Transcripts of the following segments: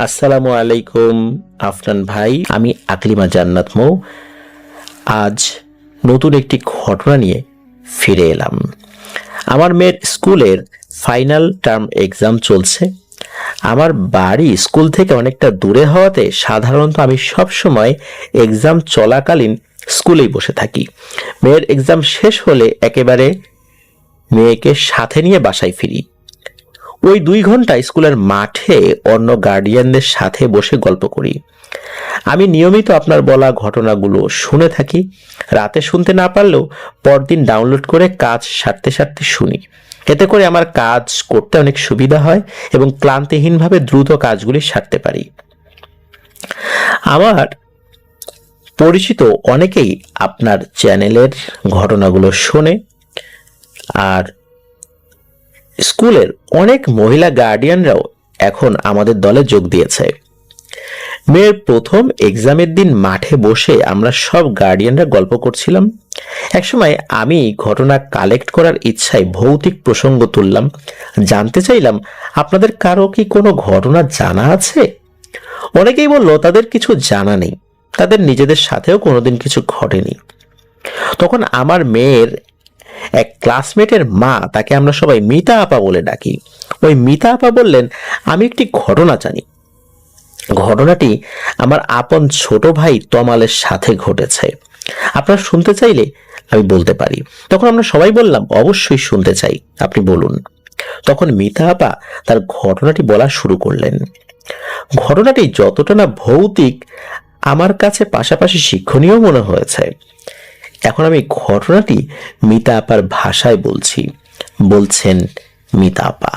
আসসালামু আলাইকুম আফনান ভাই, আমি আকলিমা জান্নাত মৌ। আজ নতুন একটি ঘটনা নিয়ে ফিরে এলাম। আমার মেয়ের স্কুলের ফাইনাল টার্ম এক্সাম চলছে। আমার বাড়ি স্কুল থেকে অনেকটা দূরে হওয়াতে সাধারণত আমি সব সময় এক্সাম চলাকালীন স্কুলেই বসে থাকি। মেয়ের এক্সাম শেষ হলে একেবারে মেয়েকে সাথে নিয়ে বাসায় ফিরি। ওই 2 ঘন্টা স্কুলের মাঠে অন্য গার্ডিয়ানদের সাথে বসে গল্প করি। আমি নিয়মিত আপনার বলা ঘটনাগুলো শুনে থাকি। রাতে শুনতে না পারলেও পরদিন ডাউনলোড করে কাজ সারতে সারতে শুনি। এতে করে আমার কাজ করতে অনেক সুবিধা হয় এবং ক্লান্তিহীনভাবে দ্রুত কাজগুলি সারতে পারি। আমার পরিচিত অনেকেই আপনার চ্যানেলের ঘটনাগুলো শোনে, আর স্কুলের অনেক মহিলা গার্ডিয়ানরাও এখন আমাদের দলে যোগ দিয়েছে। মেয়ের প্রথম এক্সামের দিন মাঠে বসে আমরা সব গার্ডিয়ানরা গল্প করছিলাম। একসময় আমি ঘটনা কালেক্ট করার ইচ্ছায় ভৌতিক প্রসঙ্গ তুললাম। জানতে চাইলাম, আপনাদের কারো কি কোনো ঘটনা জানা আছে? অনেকেই বলল তাদের কিছু জানা নেই, তাদের নিজেদের সাথেও কোনোদিন কিছু ঘটেনি। তখন আমার মেয়ের এক ক্লাসমেটের মা, তাকে আমরা সবাই মিতা আপা বলে ডাকি, ওই মিতা আপা বললেন, আমি একটি ঘটনা জানি। ঘটনাটি আমার আপন ছোট ভাই তমালের সাথে ঘটেছে। আপনারা শুনতে চাইলে আমি বলতে পারি। তখন আমরা সবাই বললাম, অবশ্যই শুনতে চাই, আপনি বলুন। তখন মিতা আপা তার ঘটনাটি বলা শুরু করলেন। ঘটনাটি যতটা না ভৌতিক, আমার কাছে পাশাপাশি শিক্ষণীয় মনে হয়েছে। এখন আমি ঘটনাটি মিতা আপার ভাষায় বলছি। বলছেন মিতা আপা,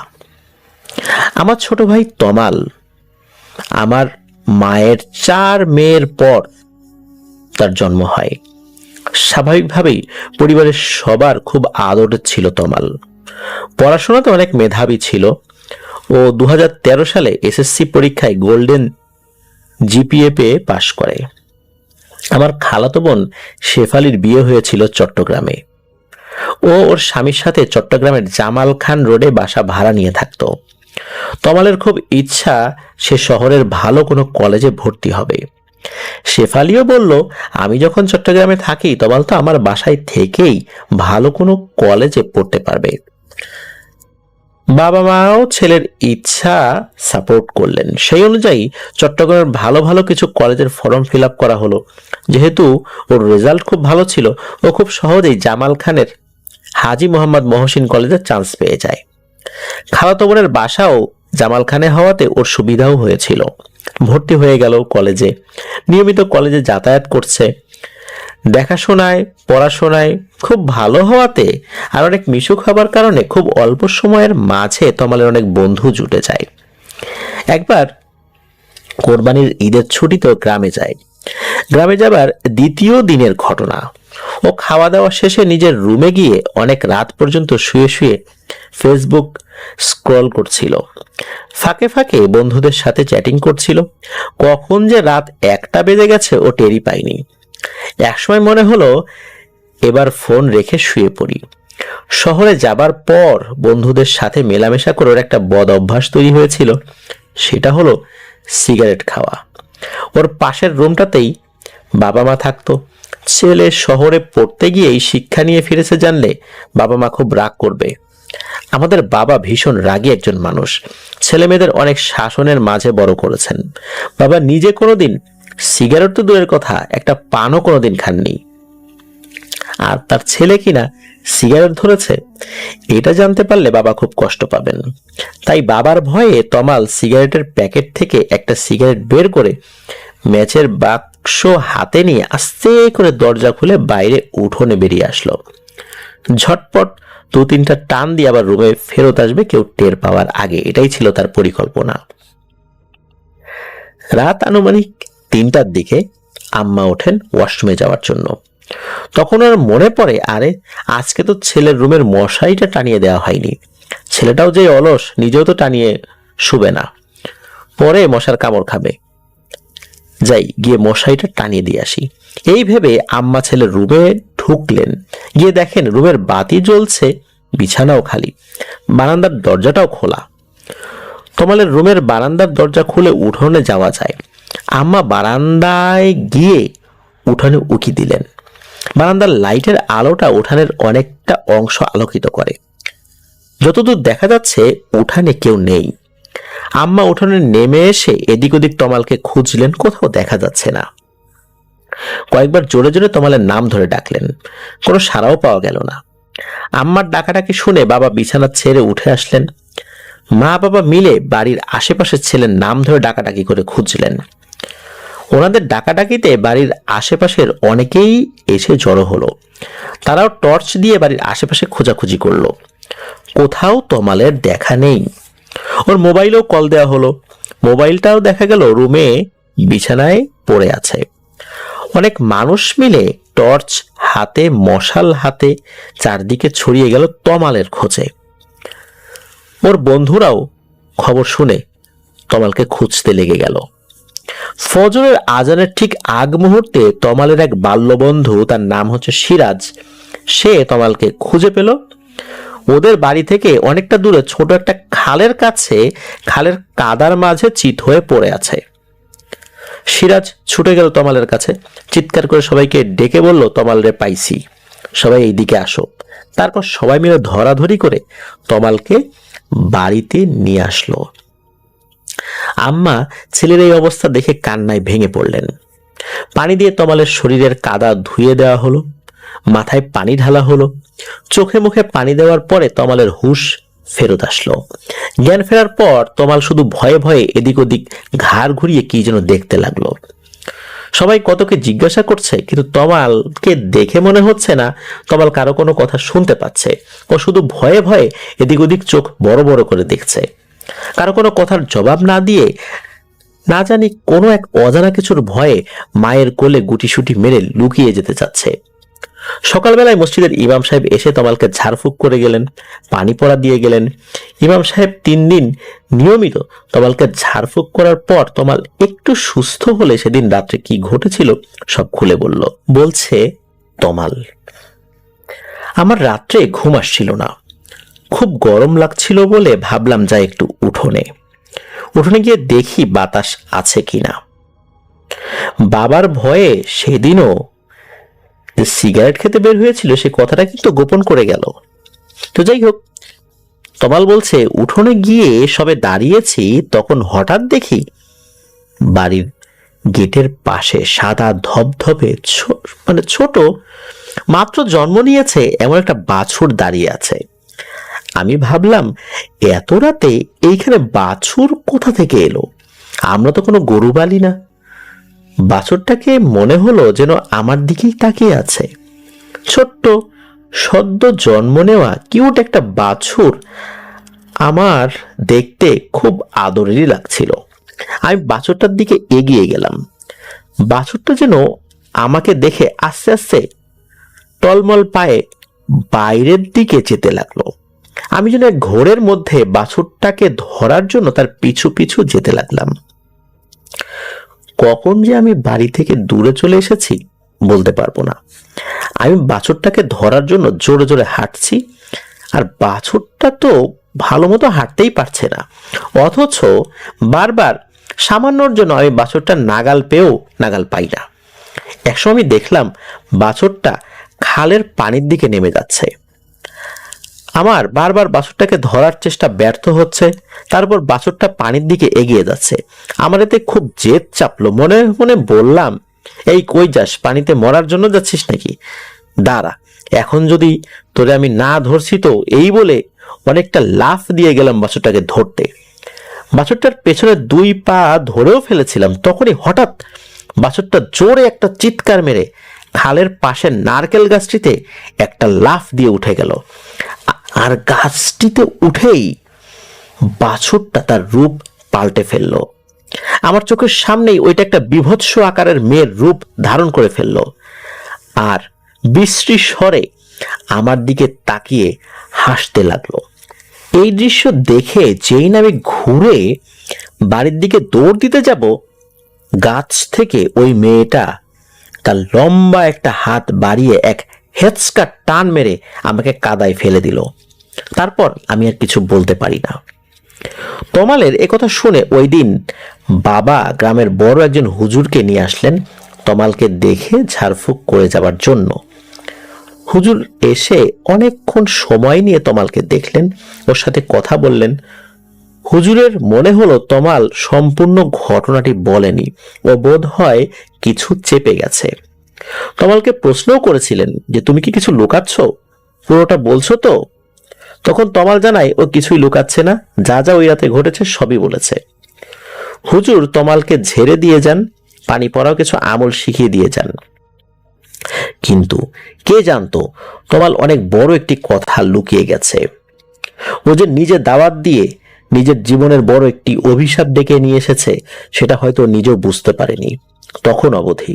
আমার ছোট ভাই তমাল আমার মায়ের 4 মেয়ের পর তার জন্ম হয়। স্বাভাবিকভাবেই পরিবারের সবার খুব আদরের ছিল তমাল। পড়াশোনাতে অনেক মেধাবী ছিল। ও 2013 সালে এসএসসি পরীক্ষায় গোল্ডেন জিপিএ পেয়ে পাশ করে। আমার খালাতো বোন শেফালির বিয়ে হয়েছিল চট্টগ্রামে। ও ওর স্বামীর সাথে চট্টগ্রামের জামাল খান রোডে বাসা ভাড়া নিয়ে থাকতো। তমালের খুব ইচ্ছা সে শহরের ভালো কোনো কলেজে ভর্তি হবে। শেফালিও বলল, আমি যখন চট্টগ্রামে থাকি তমাল তো আমার বাসায় থেকেই ভালো কোনো কলেজে পড়তে পারবে। বাবা মাও ছেলের ইচ্ছা সাপোর্ট করলেন। সেই অনুযায়ী চট্টগ্রামের ভালো ভালো কিছু কলেজের ফর্ম ফিল আপ করা হলো। যেহেতু ওর রেজাল্ট খুব ভালো ছিল, ও খুব সহজেই জামাল খানের হাজী মোহাম্মদ মহসিন কলেজে চান্স পেয়ে যায়। খালাতো বোনের বাসাও জামাল খানে হওয়াতে ওর সুবিধাও হয়েছিল। ভর্তি হয়ে গেল কলেজে। নিয়মিত কলেজে যাতায়াত করছে। দেখাশোনায় পড়াশোনায় খুব ভালো হওয়াতে আর অনেক মিশুক হবার কারণে খুব অল্প সময়ের মাঝে তমালের অনেক বন্ধু জুটে যায়। একবার কোরবানির ঈদের ছুটিতেও গ্রামে যায়। গ্রামে যাবার দ্বিতীয় দিনের ঘটনা। ও খাওয়া দাওয়া শেষে নিজের রুমে গিয়ে অনেক রাত পর্যন্ত শুয়ে শুয়ে ফেসবুক স্ক্রল করছিল। ফাঁকে ফাঁকে বন্ধুদের সাথে চ্যাটিং করছিল। কখন যে রাত 1টা বেজে গেছে ও টেরই পায়নি। একসময় মনে হলো এবার ফোন রেখে শুয়ে পড়ি। শহরে যাবার পর বন্ধুদের সাথে মেলামেশা করে ওর একটা বদ অভ্যাস তৈরি হয়েছিল। সেটা হলো সিগারেট খাওয়া। ওর পাশের রুমটাতেই বাবা মা থাকতো। ছেলে শহরে পড়তে গিয়েই শিক্ষা নিয়ে ফিরেছে জানলে বাবা মা খুব রাগ করবে। আমাদের বাবা ভীষণ রাগী একজন মানুষ। ছেলে মেয়েদের অনেক শাসনের মাঝে বড় করেছেন। বাবা নিজে কোনোদিন সিগারেট তো দূরের কথা, একটা পানও কোনোদিন খাননি। আর তার ছেলে কিনা সিগারেট ধরেছে, এটা জানতে পারলে বাবা খুব কষ্ট পাবেন। তাই বাবার ভয়ে তমাল সিগারেটের প্যাকেট থেকে একটা সিগারেট বের করে ম্যাচের বাক্স হাতে নিয়ে আস্তে করে দরজা খুলে বাইরে উঠোনে বেরিয়ে আসলো। ঝটপট 2-3টা টান দিয়ে আবার রুমে ফেরত আসবে কেউ টের পাওয়ার আগে। এটাই ছিল তার পরিকল্পনা। রাত আনুমানিক 3টার দিকে আম্মা ওঠেন ওয়াশরুমে যাওয়ার জন্য। তখন আর মনে পড়ে, আরে আজকে তো ছেলের রুমের মশারিটা টানিয়ে দেওয়া হয়নি। ছেলেটাও যে অলস, নিজেও তো টানিয়ে শুবে না, পরে মশার কামড় খাবে। যাই গিয়ে মশারিটা টানিয়ে দিয়ে আসি। এই ভেবে আম্মা ছেলের রুমে ঢুকলেন। গিয়ে দেখেন রুমের বাতি জ্বলছে, বিছানাও খালি, বারান্দার দরজাটাও খোলা। তমালের রুমের বারান্দার দরজা খুলে উঠোনে যাওয়া যায়। আম্মা বারান্দায় গিয়ে উঠানে উকি দিলেন। বারান্দার লাইটের আলোটা উঠানের অনেকটা অংশ আলোকিত করে। যতদূর দেখা যাচ্ছে উঠানে কেউ নেই। আম্মা উঠানে নেমে এসে এদিক ওদিক তমালকে খুঁজলেন, কোথাও দেখা যাচ্ছে না। কয়েকবার জোরে জোরে তমালের নাম ধরে ডাকলেন, কোনো সাড়াও পাওয়া গেল না। আম্মার ডাকাডাকি শুনে বাবা বিছানা ছেড়ে উঠে আসলেন। মা বাবা মিলে বাড়ির আশেপাশের ছেলের নাম ধরে ডাকাডাকি করে খুঁজলেন। ওনাদের ডাকাডাকিতে বাড়ির আশেপাশের অনেকেই এসে জড়ো হলো। তারাও টর্চ দিয়ে বাড়ির আশেপাশে খোঁজাখুঁজি করলো। কোথাও তমালের দেখা নেই। ওর মোবাইলেও কল দেওয়া হলো, মোবাইলটাও দেখা গেল রুমে বিছানায় পড়ে আছে। অনেক মানুষ মিলে টর্চ হাতে, মশাল হাতে চারদিকে ছড়িয়ে গেল তমালের খোঁজে। ওর বন্ধুরাও খবর শুনে তমালকে খুঁজতে লেগে গেল। ফজরের আজানের ঠিক আগ মুহূর্তে তমালের এক বাল্যবন্ধু, তার নাম হচ্ছে সিরাজ, সে তমালকে খুঁজে পেল। ওদের বাড়ি থেকে অনেকটা দূরে ছোট একটা খালের কাছে, খালের কাদার মাঝে চিত হয়ে পড়ে আছে। সিরাজ ছুটে গেল তমালের কাছে, চিৎকার করে সবাইকে ডেকে বলল, তমাল রে পাইছি, সবাই এইদিকে আসো। তারপর সবাই মিলে ধরাধরি করে তমালকে বাড়িতে নিয়ে আসলো। আম্মা ছেলের এই অবস্থা দেখে কান্নায় ভেঙে পড়লেন। পানি দিয়ে তমালের শরীরের কাদা ধুয়ে দেওয়া হলো, মাথায় পানি ঢালা হলো। চোখে মুখে পানি দেওয়ার পরে তমালের হুঁশ ফেরত আসলো। জ্ঞান ফেরার পর তমাল শুধু ভয়ে ভয়ে এদিক ওদিক ঘাড় ঘুরিয়ে কি যেন দেখতে লাগলো। সবাই কতকে জিজ্ঞাসা করছে, কিন্তু তমালকে দেখে মনে হচ্ছে না তমাল কারো কোনো কথা শুনতে পাচ্ছে। ও শুধু ভয়ে ভয়ে এদিক ওদিক চোখ বড় বড় করে দেখছে। কারো কোনো কথার জবাব না দিয়ে না জানি কোনো এক অজানা কিছুর ভয়ে মায়ের কোলে গুটিসুটি মেরে লুকিয়ে যেতে চাচ্ছে। সকালবেলায় মসজিদের ইমাম সাহেব এসে তমালকে ঝাড়ফুঁক করে গেলেন, পানি পড়া দিয়ে গেলেন। ইমাম সাহেব 3 দিন নিয়মিত তমালকে ঝাড়ফুঁক করার পর তমাল একটু সুস্থ হলে সেদিন রাত্রে কি ঘটেছিল সব খুলে বলল। বলছে তমাল, আমার রাত্রে ঘুম আসছিল না, খুব গরম লাগছিল বলে ভাবলাম যাই একটু উঠোনে গিয়ে দেখি বাতাস আছে কিনা। বাবার ভয়ে সেদিনও যে সিগারেট খেতে বের হয়েছিল সে কথাটা কিন্তু গোপন করে গেল। তো যাই হোক, তমাল বলছে উঠোনে গিয়ে সবে দাঁড়িয়েছি, তখন হঠাৎ দেখি বাড়ির গেটের পাশে সাদা ধবধবে ছোট, মাত্র জন্ম নিয়েছে এমন একটা বাছুর দাঁড়িয়ে আছে। আমি ভাবলাম এত রাতে এইখানে বাছুর কোথা থেকে এলো, আমরা তো কোনো গরু বালি না। বাছুরটাকে মনে হলো যেন আমার দিকেই তাকিয়ে আছে। ছোট্ট সদ্য জন্ম নেওয়া কিউট একটা বাছুর আমার দেখতে খুব আদরেরই লাগছিল। আমি বাছুরটার দিকে এগিয়ে গেলাম। বাছুরটা যেন আমাকে দেখে আস্তে আস্তে টলমল পায়ে বাইরের দিকে যেতে লাগলো। আমি যেন এক ঘোরের মধ্যে বাছুরটাকে ধরার জন্য তার পিছু পিছু যেতে লাগলাম। কখন যে আমি বাড়ি থেকে দূরে চলে এসেছি বলতে পারবো না। আমি বাছুরটাকে ধরার জন্য জোরে জোরে হাঁটছি, আর বাছুরটা তো ভালো মতো হাঁটতেই পারছে না, অথচ বারবার সামান্যর জন্য আমি বাছুরটা নাগাল পেয়েও নাগাল পাই না। একসময় আমি দেখলাম বাছুরটা খালের পানির দিকে নেমে যাচ্ছে। আমার বারবার বাছুরটাকে ধরার চেষ্টা ব্যর্থ হচ্ছে। তারপর বাছুরটা পানির দিকে এগিয়ে যাচ্ছে। আমার এতে খুব জেদ চাপলো, মনে মনে বললাম, এই কই যাস, পানিতে মরার জন্য যাচ্ছিস নাকি? দাঁড়া, এখন যদি তোরে আমি না ধরছি তো। এই বলে অনেকটা লাফ দিয়ে গেলাম বাছুরটাকে ধরতে। বাছুরটার পেছনে 2 পা ধরেও ফেলেছিলাম, তখনই হঠাৎ বাছুরটা জোরে একটা চিৎকার মেরে খালের পাশে নারকেল গাছটিতে একটা লাফ দিয়ে উঠে গেল। আর গাছটিতে উঠেই বাছুরটা তার রূপ পাল্টে ফেললো। আমার চোখের সামনেই ওইটা একটা বিভৎস আকারের মেয়ের রূপ ধারণ করে ফেললো, আর বিশ্রী স্বরে আমার দিকে তাকিয়ে হাসতে লাগলো। এই দৃশ্য দেখে যেই না আমি ঘুরে বাড়ির দিকে দৌড় দিতে যাব, গাছ থেকে ওই মেয়েটা তার লম্বা একটা হাত বাড়িয়ে এক হেঁচকা টান মেরে আমাকে কাদায় ফেলে দিল। তারপর আমি আর কিছু বলতে পারি না। তমালের একথা শুনে ওই দিন বাবা গ্রামের বড় একজন হুজুরকে নিয়ে আসলেন তমালকে দেখে ঝাড়ফুঁক করে যাবার জন্য। হুজুর এসে অনেকক্ষণ সময় নিয়ে তমালকে দেখলেন, ওর সাথে কথা বললেন। হুজুরের মনে হলো তমাল সম্পূর্ণ ঘটনাটি বলেনি, ও বোধ হয় কিছু চেপে গেছে। তমালকে প্রশ্নও করেছিলেন যে তুমি কি কিছু লুকাচ্ছ, পুরোটা বলছো তো? তখন তমাল জানায় ও কিছুই লুকাচ্ছে না, যা যা ওই রাতে ঘটেছে সবই বলেছে। হুজুর তমালকে ঝেড়ে দিয়ে যান, পানি পড়াও কিছু আমল শিখিয়ে দিয়ে যান। কিন্তু কে জানতো তমাল অনেক বড় একটি কথা লুকিয়ে গেছে। ও যে নিজে দাওয়াত দিয়ে নিজের জীবনের বড় একটি অভিশাপ ডেকে নিয়ে এসেছে, সেটা হয়তো নিজেও বুঝতে পারেনি তখন অবধি।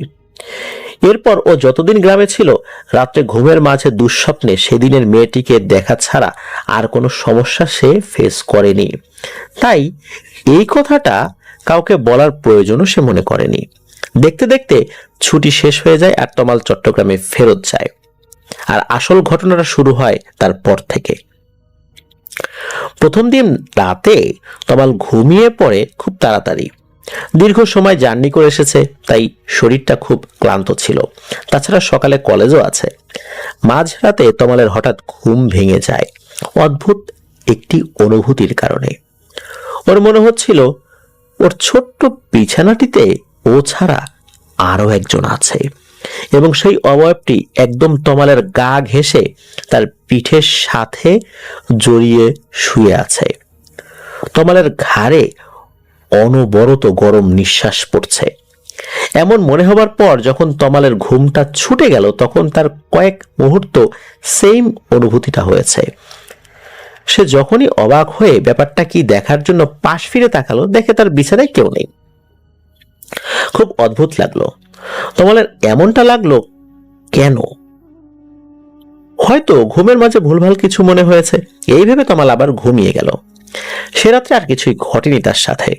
এরপর ও যতদিন গ্রামে ছিল, রাত্রে ঘুমের মাঝে দুঃস্বপ্নে সেদিনের মেয়েটিকে দেখা ছাড়া আর কোনো সমস্যা সে ফেস করেনি। তাই এই কথাটা কাউকে বলার প্রয়োজনও সে মনে করেনি। দেখতে দেখতে ছুটি শেষ হয়ে যায় আর তমাল চট্টগ্রামে ফেরত যায়। আর আসল ঘটনাটা শুরু হয় তারপর থেকে। প্রথম দিন রাতে তমাল ঘুমিয়ে পড়ে খুব তাড়াতাড়ি। দীর্ঘ সময় জার্নি করে এসেছে, তাই শরীরটা খুব ক্লান্ত ছিল। তাছাড়া সকালে কলেজও আছে। মাঝরাতে তমালের হঠাৎ ঘুম ভেঙে যায় অদ্ভুত একটি অনুভূতির কারণে। ওর মনে হচ্ছিল ওর ছোট্ট বিছানাটিতে ও ছাড়া আরো একজন আছে, এবং সেই অবয়বটি একদম তমালের গা ঘেঁষে তার পিঠের সাথে জড়িয়ে শুয়ে আছে। তমালের ঘাড়ে অনবরত গরম নিঃশ্বাস পড়ছে। এমন মনে হবার পর যখন তমালের ঘুমটা ছুটে গেল, তখন তার কয়েক মুহূর্ত সেম অনুভূতিটা হয়েছে। সে যখনই অবাক হয়ে ব্যাপারটা কি দেখার জন্য পাশ ফিরে তাকালো, দেখে তার বিছানায় কেউ নেই। খুব অদ্ভুত লাগলো তমালের। এমনটা লাগলো কেন? হয়তো ঘুমের মাঝে ভুলভাল কিছু মনে হয়েছে। এই ভেবে তমাল আবার ঘুমিয়ে গেল। সে রাত্রে আর কিছুই ঘটেনি তার সাথে।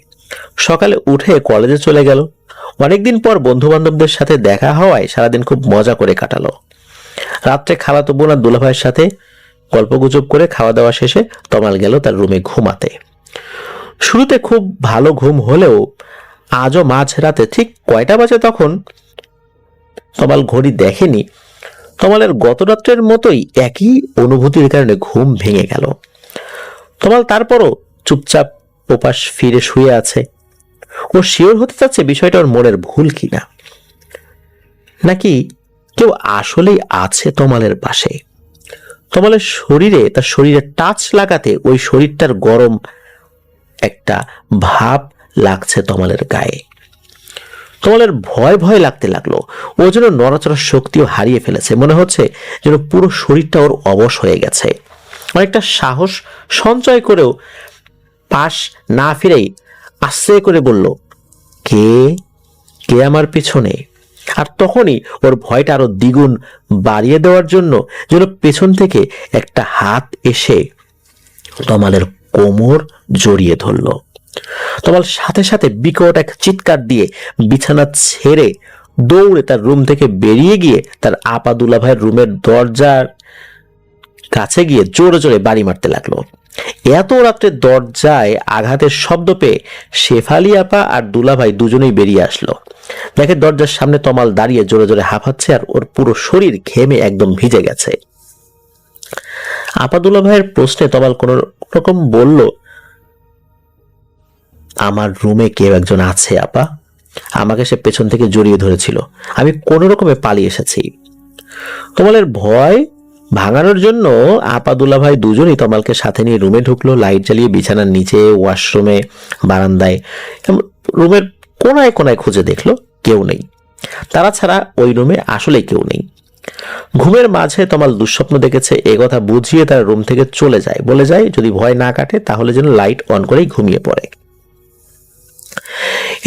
সকালে উঠে কলেজে চলে গেল। অনেকদিন পর বন্ধু বান্ধবদের সাথে দেখা হওয়ায় সারাদিন খুব মজা করে কাটালো। রাত্রে খালাতো বোন আর দুলাভাইয়ের সাথে গল্পগুজব করে খাওয়া দাওয়া শেষে তমাল গেল তার রুমে ঘুমাতে। শুরুতে খুব ভালো ঘুম হলেও আজও মাঝরাতে ঠিক কয়টা বাজে তখন তমাল ঘড়ি দেখেনি। তমালের গত রাত্রের মতোই একই অনুভূতির কারণে ঘুম ভেঙে গেল। তমাল তারপরও চুপচাপ ওপাশ ফিরে শুয়ে আছে। ও শিওর হতে চাচ্ছে বিষয়টা ওর মনের ভুল কিনা, নাকি কেউ আসলেই আছে তমালের পাশে। তমালের শরীরে তার শরীরে টাচ লাগাতে ওই শরীরটার গরম একটা ভাব লাগছে তমালের গায়ে। তমালের ভয় ভয় লাগতে লাগলো। ও যেন নড়াচড়ার শক্তিও হারিয়ে ফেলেছে। মনে হচ্ছে যেন পুরো শরীরটা ওর অবশ হয়ে গেছে। অনেকটা সাহস সঞ্চয় করেও পাশ না ফিরেই আস্তে করে বলল, কে কে আমার পিছনে? আর তখনই ওর ভয়টা আরো দ্বিগুণ বাড়িয়ে দেওয়ার জন্য যেন পেছন থেকে একটা হাত এসে তমালের কোমর জড়িয়ে ধরল। তমাল সাথে সাথে বিকট এক চিৎকার দিয়ে বিছানা ছেড়ে দৌড়ে তার রুম থেকে বেরিয়ে গিয়ে তার আপা দুলাভাইয়ের রুমের দরজার কাছে গিয়ে জোরে জোরে বাড়ি মারতে লাগলো। এত রাত্রে দরজায় আঘাতের শব্দ পেয়ে শেফালি আপা আর দুলাভাই দুজনেই বেরিয়ে আসলো। দেখে দরজার সামনে তমাল দাঁড়িয়ে জোরে জোরে হাঁপাচ্ছে আর ওর পুরো শরীর ঘেমে একদম ভিজে গেছে। আপা দুলাভাইয়ের প্রশ্নে তমাল কোন রকম বলল, আমার রুমে কেউ একজন আছে আপা, আমাকে সে পেছন থেকে জড়িয়ে ধরেছিল, আমি কোন রকমে পালিয়ে এসেছি। তমালের ভয় ভাঙানোর জন্য আপা দুলাভাই দুজনই তমালকে সাথে নিয়ে রুমে ঢুকলো। লাইট জ্বালিয়ে বিছানার নিচে, ওয়াশরুমে, বারান্দায়, রুমের কোনায় কোনায় খুঁজে দেখলো কেউ নেই। তারা ছাড়া ওই রুমে আসলেই কেউ নেই। ঘুমের মাঝে তমাল দুঃস্বপ্ন দেখেছে এ কথা বুঝিয়ে তার রুম থেকে চলে যায়, বলে যায় যদি ভয় না কাটে তাহলে যেন লাইট অন করেই ঘুমিয়ে পড়ে।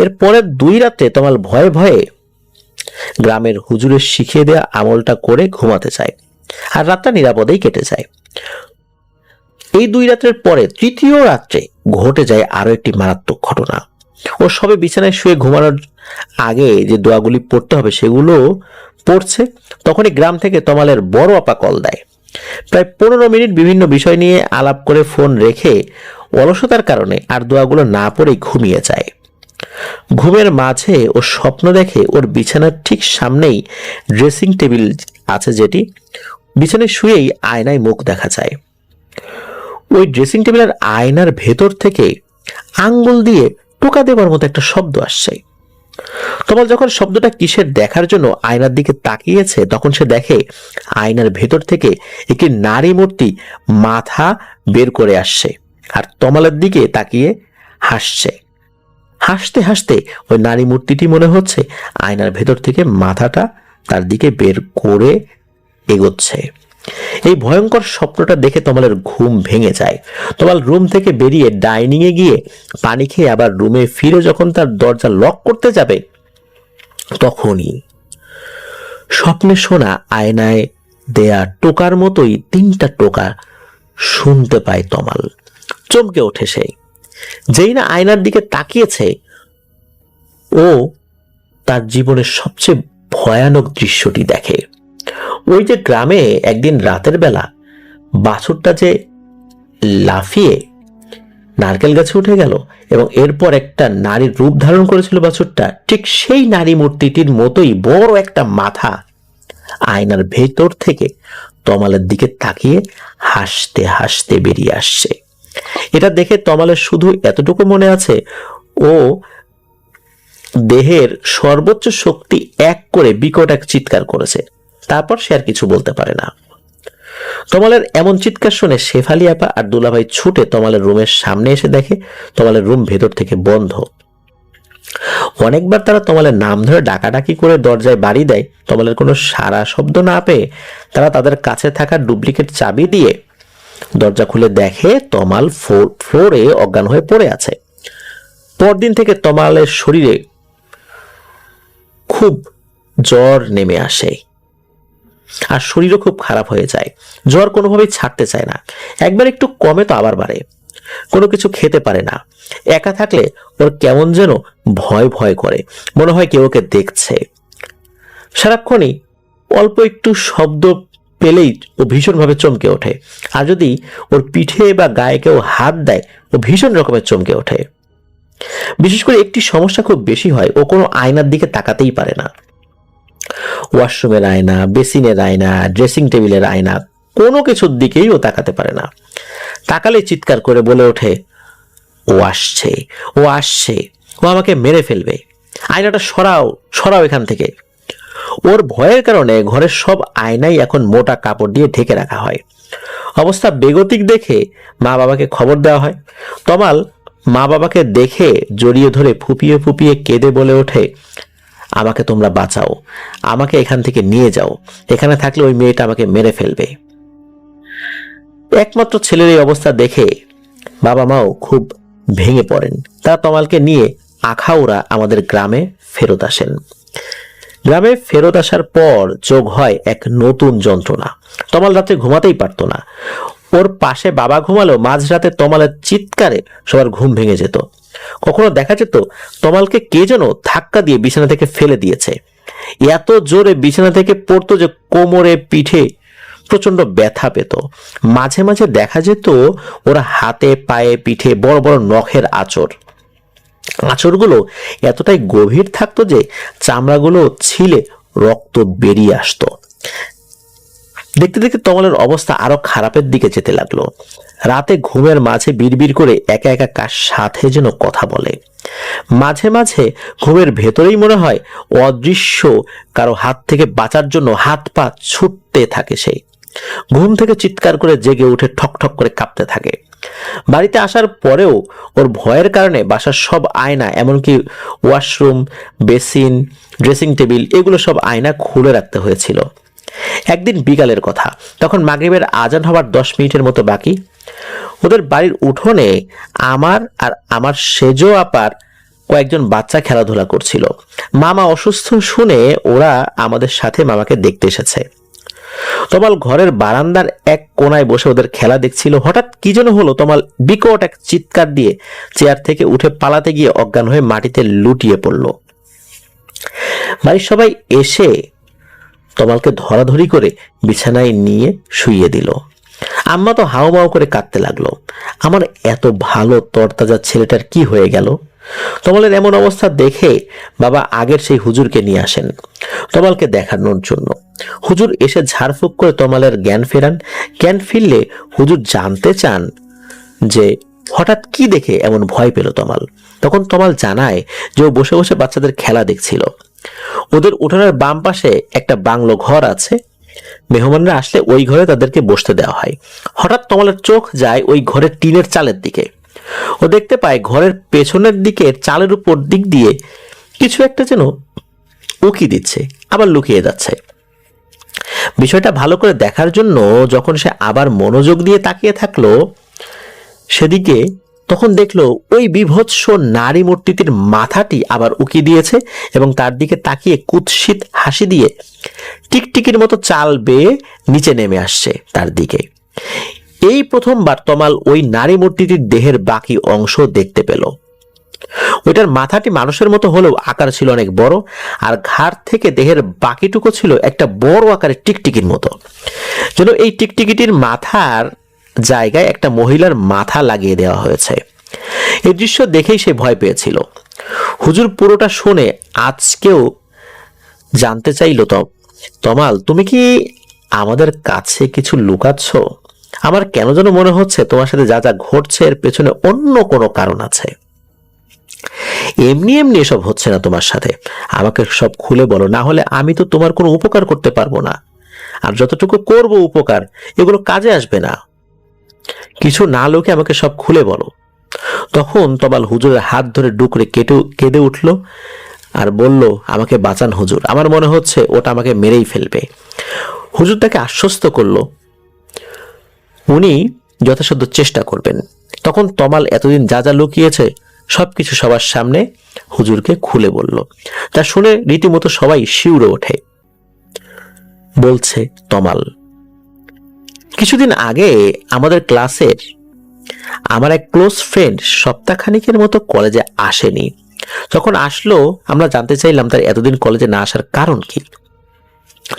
এর পরের 2 রাতে তমাল ভয়ে ভয়ে গ্রামের হুজুরের শিখিয়ে দেওয়া আমলটা করে ঘুমাতে চায়, আর রাতটা নিরাপদেই কেটে যায়। এই 2 রাতের পরে 3য় রাত্রে ঘটে যায় আরো একটি মারাত্মক ঘটনা। ও সবে বিছানায় শুয়ে ঘুমানোর আগে যে দোয়াগুলি পড়তে হবে সেগুলো পড়ছে, তখনই গ্রাম থেকে তমালের বড় আপা কল দেয়। প্রায় 15 মিনিট বিভিন্ন বিষয় নিয়ে আলাপ করে ফোন রেখে অলসতার কারণে আর দোয়াগুলো না পড়েই ঘুমিয়ে যায়। ঘুমের মাঝে ও স্বপ্ন দেখে ওর বিছানার ঠিক সামনেই ড্রেসিং টেবিল আছে, যেটি বিছানায় শুয়েই আয়নায় মুখ দেখা যায়। ওই ড্রেসিং টেবিলের আয়নার ভেতর থেকে আঙ্গুল দিয়ে টোকা দেবার মতো একটা শব্দ আসছে। তমাল যখন শব্দটা কিসের দেখার জন্য আয়নার দিকে তাকিয়েছে, তখন সে দেখে আয়নার ভেতর থেকে একটি নারী মূর্তি মাথা বের করে আসছে আর তমালের দিকে তাকিয়ে হাসছে। হাসতে হাসতে ওই নারী মূর্তিটি মনে হচ্ছে আয়নার ভেতর থেকে মাথাটা তার দিকে বের করে এগোচ্ছে। এই ভয়ঙ্কর স্বপ্নটা দেখে তমালের ঘুম ভেঙে যায়। তমাল রুম থেকে বেরিয়ে ডাইনিং এ গিয়ে পানি খেয়ে আবার রুমে ফিরে যখন তার দরজা লক করতে যাবে, তখনই স্বপ্নে শোনা আয়নায় দেয়া টোকার মতোই 3টা টোকা শুনতে পায় তমাল। চমকে ওঠে সে। যেই না আয়নার দিকে তাকিয়েছে, ও তার জীবনের সবচেয়ে ভয়ানক দৃশ্যটি দেখে। ওই যে গ্রামে একদিন রাতের বেলা বাছুরটা যে লাফিয়ে নারকেল গাছে উঠে গেল এবং এরপর একটা নারীর রূপ ধারণ করেছিল বাছুরটা, ঠিক সেই নারী মূর্তিটির মতোই বড় একটা মাথা আয়নার ভেতর থেকে তমালের দিকে তাকিয়ে হাসতে হাসতে বেরিয়ে আসছে। এটা দেখে তমালের শুধু এতটুকু মনে আছে, ও দেহের সর্বোচ্চ শক্তি এক করে বিকট এক চিৎকার করেছে। তারপর সে আর কিছু বলতে পারে না। তমালের এমন চিৎকার শুনে শেফালি আপা আর দুলাভাই ছুটে তমালের রুমের সামনে এসে দেখে তমালের রুম ভেতর থেকে বন্ধ। অনেকবার তারা তমালের নাম ধরে ডাকাডাকি করে দরজায় বাড়ি দেয়। তমালের কোনো সাড়া শব্দ না পেয়ে তারা তাদের কাছে থাকা ডুপ্লিকেট চাবি দিয়ে দরজা খুলে দেখে তমাল ফ্লোরে অজ্ঞান হয়ে পড়ে আছে। পরদিন থেকে তমালের শরীরে খুব জ্বর নেমে আসে আর শরীরও খুব খারাপ হয়ে যায়। জ্বর কোনোভাবেই ছাড়তে চায় না। একবার একটু কমে তো আবার বাড়ে। কোনো কিছু খেতে পারে না। একা থাকলে ওর কেমন যেন ভয় ভয় করে, মনে হয় কেউ ওকে দেখছে। সারাক্ষণই অল্প একটু শব্দ পেলেই ও ভীষণভাবে চমকে ওঠে। আর যদি ওর পিঠে বা গায়ে কেউ হাত দেয়, ও ভীষণ রকমের চমকে ওঠে। বিশেষ করে একটি সমস্যা খুব বেশি হয়, ও কোনো আয়নার দিকে তাকাতেই পারে না। ওয়াশরুমের আয়না, বেসিনের আয়না, ড্রেসিং টেবিলের আয়না, কোনো কিছুর দিকেই ও তাকাতে পারে না। তাকালে চিৎকার করে বলে ওঠে, ও আসছে, ও আসছে, ও আমাকে মেরে ফেলবে, আয়নাটা সরাও, সরাও এখান থেকে। ওর ভয়ের কারণে ঘরের সব আয়নাই এখন মোটা কাপড় দিয়ে ঢেকে রাখা হয়। অবস্থা বেগতিক দেখে মা বাবাকে খবর দেওয়া হয়। তমাল মা বাবাকে দেখে জড়িয়ে ধরে ফুপিয়ে ফুপিয়ে কেঁদে বলে ওঠে, আমাকে তোমরা বাঁচাও, আমাকে এখান থেকে নিয়ে যাও, এখানে থাকলে ওই মেয়েটা আমাকে মেরে ফেলবে। একমাত্র ছেলের এই অবস্থা দেখে বাবা মাও খুব ভেঙে পড়েন। তারা তমালকে নিয়ে আখাউড়া আমাদের গ্রামে ফেরত আসেন। গ্রামে ফেরত আসার পর যোগ হয় এক নতুন যন্ত্রণা। তমাল রাতে ঘুমাতেই পারতো না। ওর পাশে বাবা ঘুমালেও মাঝরাতে তমালের চিৎকারে সবার ঘুম ভেঙে যেত। কখনো দেখা যেত তমালকে কে যেন ধাক্কা দিয়ে বিছানা থেকে ফেলে দিয়েছে। এত জোরে বিছানা থেকে পড়তো যে কোমরে পিঠে প্রচন্ড ব্যথা পেত। মাঝে মাঝে দেখা যেত ওরা হাতে পায়ে পিঠে বড় বড় নখের আঁচড়। আঁচড়গুলো এতটাই গভীর থাকতো যে চামড়াগুলো ছিলে রক্ত বেরিয়ে আসতো। দেখতে দেখতে তমালের অবস্থা আরো খারাপের দিকে যেতে লাগলো। রাতে ঘুমের মাঝে বিড়বিড় করে একা একা কার সাথে যেন কথা বলে। মাঝে মাঝে ঘুমের ভেতরেই মনে হয় অদৃশ্য কারো হাত থেকে বাঁচার জন্য হাত পা ছুটতে থাকে। সেই ঘুম থেকে চিৎকার করে জেগে উঠে ঠক ঠক করে কাঁপতে থাকে। বাড়িতে আসার পরেও ওর ভয়ের কারণে বাসার সব আয়না, এমনকি ওয়াশরুম, বেসিন, ড্রেসিং টেবিল, এগুলো সব আয়না খুলে রাখতে হয়েছিল। একদিন বিকালের কথা, তখন মাগরিবের আজান হবার 10 মিনিটের মতো বাকি। ওদের বাড়ির উঠোনে আমার আর আমার সেজো আপার কয়েকজন বাচ্চা খেলাধুলা করছিল। মামা অসুস্থ শুনে ওরা আমাদের সাথে মামাকে দেখতে এসেছে। তমাল ঘরের বারান্দার এক কোনায় বসে ওদের খেলা দেখছিল। হঠাৎ কি যেন হলো, তমাল বিকট এক চিৎকার দিয়ে চেয়ার থেকে উঠে পালাতে গিয়ে অজ্ঞান হয়ে মাটিতে লুটিয়ে পড়ল। বাড়ির সবাই এসে তমালকে ধরাধরি করে বিছানায় নিয়ে শুইয়ে দিল। আম্মা তো হাউমাউ করে কাঁদতে লাগলো। আমার এত ভালো তরতাজা ছেলেটার কি হয়ে গেল? তমালের এমন অবস্থা দেখে বাবা আগের সেই হুজুরকে নিয়ে আসেন তমালকে দেখানোর জন্য। হুজুর এসে ঝাড়ফুঁক করে তমালের জ্ঞান ফেরান। জ্ঞান ফিরলে হুজুর জানতে চান যে হঠাৎ কি দেখে এমন ভয় পেল তমাল। তখন তমাল জানায় যে ও বসে বসে বাচ্চাদের খেলা দেখছিল। ওদের উঠানের বাম পাশে একটা বাংলো ঘর আছে, মেহমানরা আসলে ওই ঘরে তাদেরকে বসতে দেওয়া হয়। হঠাৎ তমালের চোখ যায় ওই ঘরের টিনের চালের দিকে। ও দেখতে পায় ঘরের পেছনের দিকে চালের উপর দিক দিয়ে কিছু একটা যেন উকি দিচ্ছে, আবার লুকিয়ে যাচ্ছে। বিষয়টা ভালো করে দেখার জন্য যখন সে আবার মনোযোগ দিয়ে তাকিয়ে থাকলো সেদিকে, তখন দেখলো ওই বিভৎস নারী মূর্তিটির মাথাটি আবার উকি দিয়েছে এবং তার দিকে তাকিয়ে কুৎসিত হাসি দিয়ে টিকটিকির মতো চাল বেয়ে নিচে নেমে আসছে তার দিকে। এই প্রথমবার তমাল ওই নারী মূর্তিটির দেহের বাকি অংশ দেখতে পেল। ওইটার মাথাটি মানুষের মতো হলেও আকার ছিল অনেক বড়, আর ঘাড় থেকে দেহের বাকিটুকু ছিল একটা বড় আকারের টিকটিকির মতো, যেন এই টিকটিকিটির মাথার জায়গায় একটা মহিলার মাথা লাগিয়ে দেওয়া হয়েছে। এই দৃশ্য দেখেই সে ভয় পেয়েছিল। হুজুর পুরোটা শুনে আজকেও জানতে চাইল, তমাল তুমি কি আমাদের কাছে কিছু লুকাচ্ছ? আমার কেন যেন মনে হচ্ছে তোমার সাথে যা যা ঘটছে এর পেছনে অন্য কোনো কারণ আছে। এমনি এমনি এসব হচ্ছে না তোমার সাথে, আমাকে সব খুলে বলো, না হলে আমি তো তোমার কোনো উপকার করতে পারবো না, আর যতটুকু করব উপকার এগুলো কাজে আসবে না। কিছু না লোকে আমাকে সব খুলে বলো। তখন তমাল হুজুরের হাত ধরে ডুকরে কেঁদে উঠল আর বলল, আমাকে বাঁচান হুজুর, আমার মনে হচ্ছে ওটা আমাকে মেরেই ফেলবে। হুজুর তাকে আশ্বস্ত করলো উনি যথাসাধ্য চেষ্টা করবেন। তখন তমাল এতদিন যা যা লুকিয়েছে সবকিছু সবার সামনে হুজুরকে খুলে বলল। তা শুনে রীতিমতো সবাই শিউরে ওঠে। বলছে তমাল, কিছুদিন আগে আমাদের ক্লাসের আমার এক ক্লোজ ফ্রেন্ড সপ্তাহখানিকের মতো কলেজে আসেনি। যখন আসলো আমরা জানতে চাইলাম তার এতদিন কলেজে না আসার কারণ কি।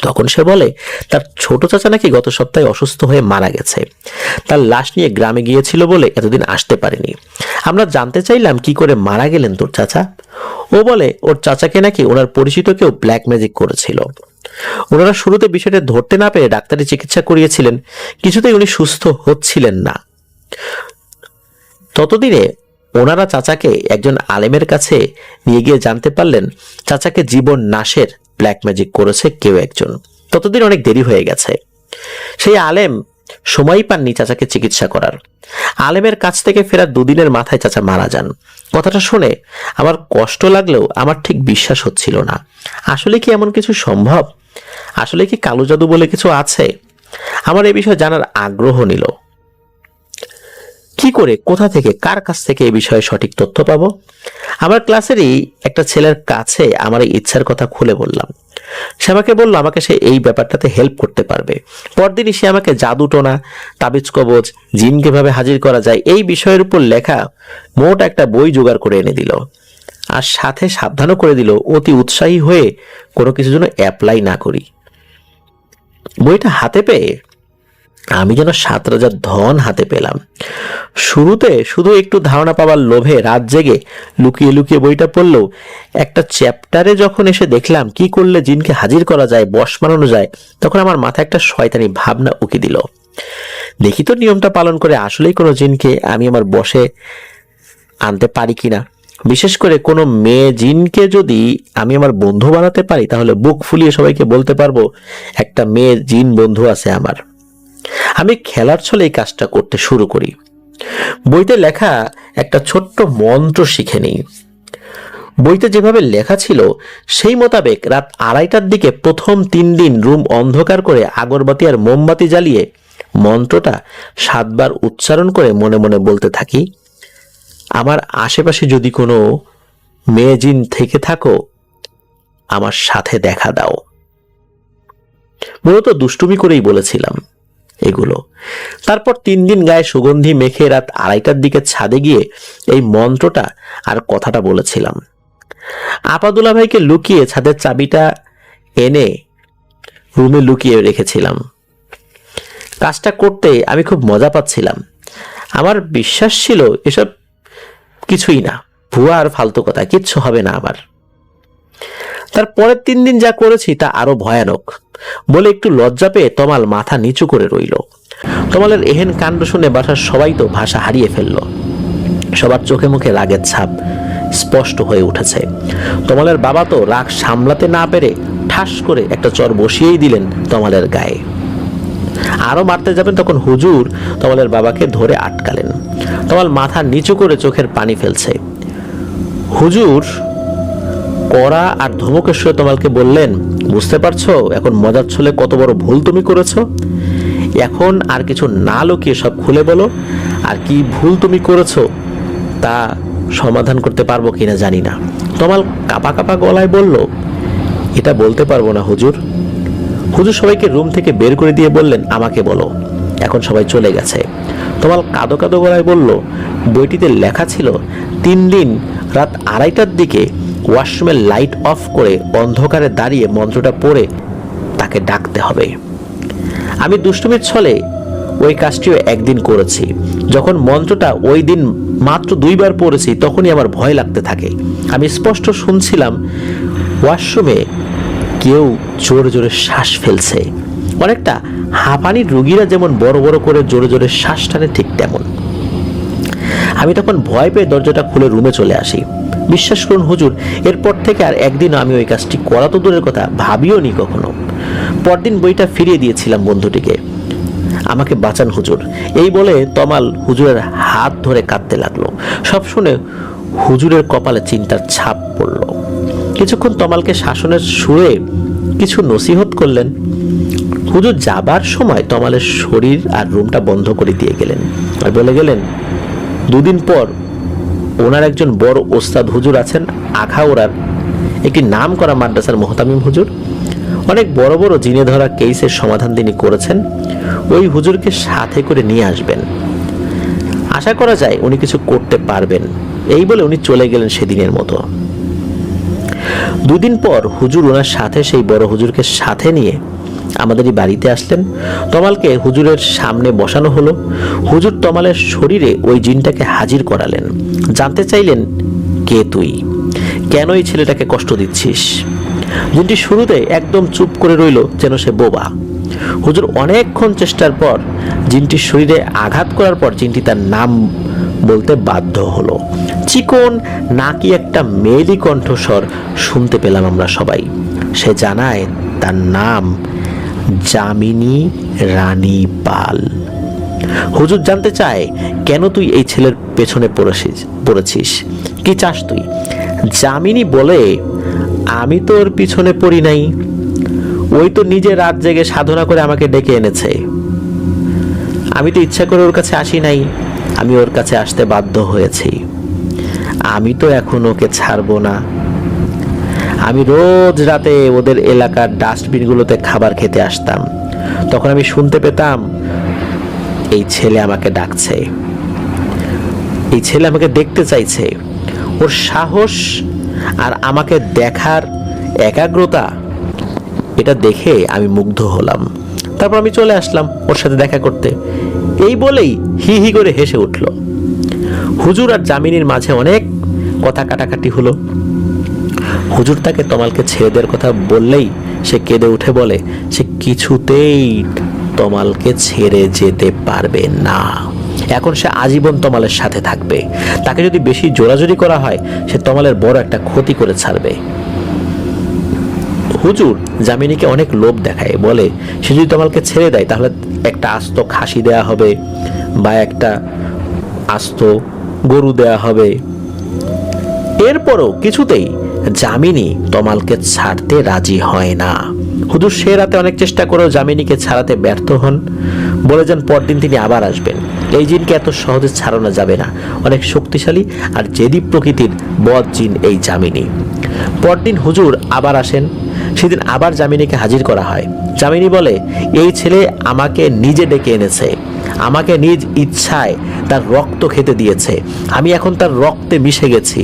তখন সে বলে তার ছোট চাচা নাকি গত সপ্তাহে অসুস্থ হয়ে মারা গেছে, তার লাশ নিয়ে গ্রামে গিয়েছিল বলে এতদিন আসতে পারেনি। আমরা জানতে চাইলাম কি করে মারা গেলেন তোর চাচা। ও বলে ওর চাচাকে নাকি ওনার পরিচিত কেউ ব্ল্যাক ম্যাজিক করেছিল। ওনারা শুরুতে বিষয়টা ধরতে না পেরে ডাক্তারি চিকিৎসা করিয়েছিলেন, কিছুতেই উনি সুস্থ হচ্ছিলেন না। ততদিনে ওনারা চাচাকে একজন আলেমের কাছে নিয়ে গিয়ে জানতে পারলেন চাচাকে জীবন নাশের ব্ল্যাক ম্যাজিক করেছে কেউ একজন। ততদিন অনেক দেরি হয়ে গেছে। সেই আলেম সময়ই পাননি চাচাকে চিকিৎসা করার। আলেমের কাছ থেকে ফেরার দুদিনের মাথায় চাচা মারা যান। কথাটা শুনে আমার কষ্ট লাগলেও আমার ঠিক বিশ্বাস হচ্ছিল না। আসলে কি এমন কিছু সম্ভব? আসলে কি কালো জাদু বলে কিছু আছে? আমার এই বিষয়ে জানার আগ্রহ নিল। কি করে, কোথা থেকে, কার কাছ থেকে এই বিষয়ে সঠিক তথ্য পাবো? আমার ক্লাসেরই একটা ছেলের কাছে আমার এই ইচ্ছার কথা খুলে বললাম। সে আমাকে বলল আমাকে সে এই ব্যাপারটাতে হেল্প করতে পারবে। পরদিনই সে আমাকে জাদু টোনা, তাবিজ কবজ, জিন কিভাবে হাজির করা যায় এই বিষয়ের উপর লেখা মোট একটা বই জোগাড় করে এনে দিল, আর সাথে সাবধানও করে দিল অতি উৎসাহী হয়ে কোনো কিছু যেন অ্যাপ্লাই না করি। বইটা হাতে পেয়ে আমি যেন 7 রাজার ধন হাতে পেলাম। শুরুতে শুধু একটু ধারণা পাওয়ার লোভে রাত জেগে লুকিয়ে লুকিয়ে বইটা পড়লেও একটা চ্যাপ্টারে যখন এসে দেখলাম কি করলে জিনকে হাজির করা যায়, বশ বানানো যায়, তখন আমার মাথায় একটা শয়তানি ভাবনা উকি দিল। দেখি তো নিয়মটা পালন করে আসলেই কোনো জিনকে আমি আমার বশে আনতে পারি কিনা। বিশেষ করে কোনো মেয়ে জিনকে যদি আমি আমার বন্ধু বানাতে পারি তাহলে বুক ফুলিয়ে সবাইকে বলতে পারবো একটা মেয়ে জিন বন্ধু আছে আমার। আমি খেলার ছলে এই কাজটা করতে শুরু করি। বইতে লেখা একটা ছোট্ট মন্ত্র শিখে নিই। বইতে যেভাবে লেখা ছিল সেই মোতাবেক রাত 2:30টার দিকে প্রথম 3 দিন রুম অন্ধকার করে আগরবাতি আর মোমবাতি জ্বালিয়ে মন্ত্রটা 7 বার উচ্চারণ করে মনে মনে বলতে থাকি, আমার আশেপাশে যদি কোনো মেয়ে জিন থেকে থাকো আমার সাথে দেখা দাও। মূলত দুষ্টুমি করেই বলেছিলাম এগুলো। তারপর 3 দিন গায়ে সুগন্ধি মেখে রাত 2:30টার দিকে ছাদে গিয়ে এই মন্ত্রটা আর কথাটা বলেছিলাম। আপাদুল্লাহ ভাইকে লুকিয়ে ছাদের চাবিটা এনে রুমে লুকিয়ে রেখেছিলাম। কাজটা করতে আমি খুব মজা পাচ্ছিলাম। আমার বিশ্বাস ছিল এসব কিছুই না, ভুয়া আর ফালতু কথা, কিচ্ছু হবে না আমার। তার পরের 3 দিন যা করেছি তা আরো ভয়ানক বলে একটু লজ্জা পেয়ে তমাল মাথা নিচু করে রইল। তমালের এহেন কাণ্ড শুনে বাসার সবাই তো ভাষা হারিয়ে ফেলল। সবার চোখে মুখে রাগের ছাপ স্পষ্ট হয়ে উঠেছে। তমালের বাবা তো রাগ সামলাতে না পেরে ঠাস করে একটা চর বসিয়েই দিলেন তমালের গায়ে। আরো মারতে যাবেন তখন হুজুর তমালের বাবাকে ধরে আটকালেন। তমাল মাথা নিচু করে চোখের পানি ফেলছে। হুজুর কড়া আর ধমকের সঙ্গে তমালকে বললেন, বুঝতে পারছো এখন মজার ছলে কত বড় ভুল তুমি করেছো? এখন আর কিছু না লুকিয়ে সব খুলে বলো, আর কি ভুল তুমি করেছো তা সমাধান করতে পারবো কিনা জানি না। তমাল কাঁপা কাঁপা গলায় বলল, এটা বলতে পারবো না হুজুর। হুজুর সবাইকে রুম থেকে বের করে দিয়ে বললেন, আমাকে বলো। এখন সবাই চলে গেছে। তমাল কাঁদো কাঁদো গলায় বলল, বইটিতে লেখা ছিল 3 দিন রাত 2:30টার দিকে ওয়াশরুমের লাইট অফ করে অন্ধকারে দাঁড়িয়ে মন্ত্রটা পড়ে তাকে ডাকতে হবে। আমি দুষ্টুমির ছলে ওই কাজটিও একদিন করেছি। যখন মন্ত্রটা ওই দিন মাত্র 2 বার পড়েছি তখনই আমার ভয় লাগতে থাকে। আমি স্পষ্ট শুনছিলাম ওয়াশরুমে কেউ জোরে জোরে শ্বাস ফেলছে, অনেকটা হাঁপানির রোগীরা যেমন বড় বড় করে জোরে জোরে শ্বাস টানে ঠিক তেমন। আমি তখন ভয় পেয়ে দরজাটা খুলে রুমে চলে আসি। বিশ্বাস করুন হুজুর, এরপর থেকে আর একদিন আমি ওই কাজটি করা তো দূরের কথা, ভাবিও নি কখনো। পরদিন বইটা ফিরিয়ে দিয়েছিলাম বন্ধুটিকে। আমাকে বাঁচান হুজুর, এই বলে তমাল হুজুরের হাত ধরে কাঁদতে লাগলো। সব শুনে হুজুরের কপালে চিন্তার ছাপ পড়ল। কিছুক্ষণ তমালকে শাসনের সুরে কিছু নসিহত করলেন। হুজুর যাবার সময় তমালের শরীর আর রুমটা বন্ধ করে দিয়ে গেলেন আর বলে গেলেন, 2 দিন পর ওনার একজন বড় ওস্তাদ হুজুর আছেন আখাউড়ার একটি নাম করা মাদ্রাসার মুহতামিম হুজুর, অনেক বড় বড় জিনে ধরা কেসের সমাধান তিনি করেছেন। ওই হুজুরকে সাথে করে নিয়ে আসবেন, আশা করা যায় উনি কিছু করতে পারবেন। এই বলে উনি চলে গেলেন সেদিনের মতো। 2 দিন পর হুজুর ওনার সাথে সেই বড় হুজুরকে সাথে নিয়ে আমাদেরই বাড়িতে আসলেন। তমালকে হুজুরের সামনে বসানো হলো। হুজুর তমালের শরীরে ওই জিনটাকে হাজির করালেন। জানতে চাইলেন, কে তুই, কেন এই ছেলেটাকে কষ্ট দিচ্ছিস? জিনটি শুরুতে একদম চুপ করে রইল, যেন সে বোবা। হুজুর অনেকক্ষণ চেষ্টার পর জিনটির শরীরে আঘাত করার পর জিনটি তার নাম বলতে বাধ্য হলো। চিকন নাকি একটা মেয়েলি কণ্ঠস্বর শুনতে পেলাম আমরা সবাই। সে জানায় তার নাম যামিনী রানী পাল। হুজুর জানতে চায়, কেন তুই এই ছেলের পেছনে পড়েছিস, কি চাস তুই? যামিনী বলে, আমি তো ওর পিছনে পড়ি নাই, ওই তো নিজে রাত জেগে সাধনা করে আমাকে ডেকে এনেছে। আমি তো ইচ্ছা করে ওর কাছে আসি নাই, আমি ওর কাছে আসতে বাধ্য হয়েছি। আমি তো এখন ওকে ছাড়বো না। আমি রোজ রাতে ওদের এলাকার ডাস্টবিনগুলোতে খাবার খেতে আসতাম। তখন আমি শুনতে পেতাম এই ছেলে আমাকে ডাকছে, এই ছেলে আমাকে দেখতে চাইছে। ওর সাহস আর আমাকে দেখার একাগ্রতা, এটা দেখে আমি মুগ্ধ হলাম। তারপর আমি চলে আসলাম ওর সাথে দেখা করতে। এই বলেই হি হি করে হেসে উঠল। হুজুর আর জামিনীর মাঝে অনেক কথা কাটাকাটি হলো। হুজুর তাকে তমালকে ছেড়ে দেওয়ার কথা বললেই সে কেঁদে উঠে বলে, সে কিছুতেই তমালকে ছেড়ে যেতে পারবে না। এখন সে আজীবন তমালের সাথে থাকবে। তাকে যদি বেশি জোরাজোরি করা হয়, সে তমালের বড় একটা ক্ষতি করে ছাড়বে। হুজুর জামিনীকে অনেক লোভ দেখায়, বলে সে যদি তমালকে ছেড়ে দেয় তাহলে একটা আস্ত খাসি দেয়া হবে বা একটা আস্ত গরু দেয়া হবে। এরপরও কিছুতেই জামিনী তমালকে ছাড়তে রাজি হয় না। হুজুর সে রাতে অনেক চেষ্টা করেও জামিনীকে ছাড়াতে ব্যর্থ হন। বলে যান পরদিন তিনি আবার আসবেন। এই জিনকে এত সহজে ছাড়ানো যাবে না, অনেক শক্তিশালী আর জেদি প্রকৃতির বদ জিন এই জামিনী। পরদিন হুজুর আবার আসেন। সেদিন আবার জামিনীকে হাজির করা হয়। জামিনী বলে, এই ছেলে আমাকে নিজে ডেকে এনেছে, আমাকে নিজ ইচ্ছায় তার রক্ত খেতে দিয়েছে। আমি এখন তার রক্তে মিশে গেছি,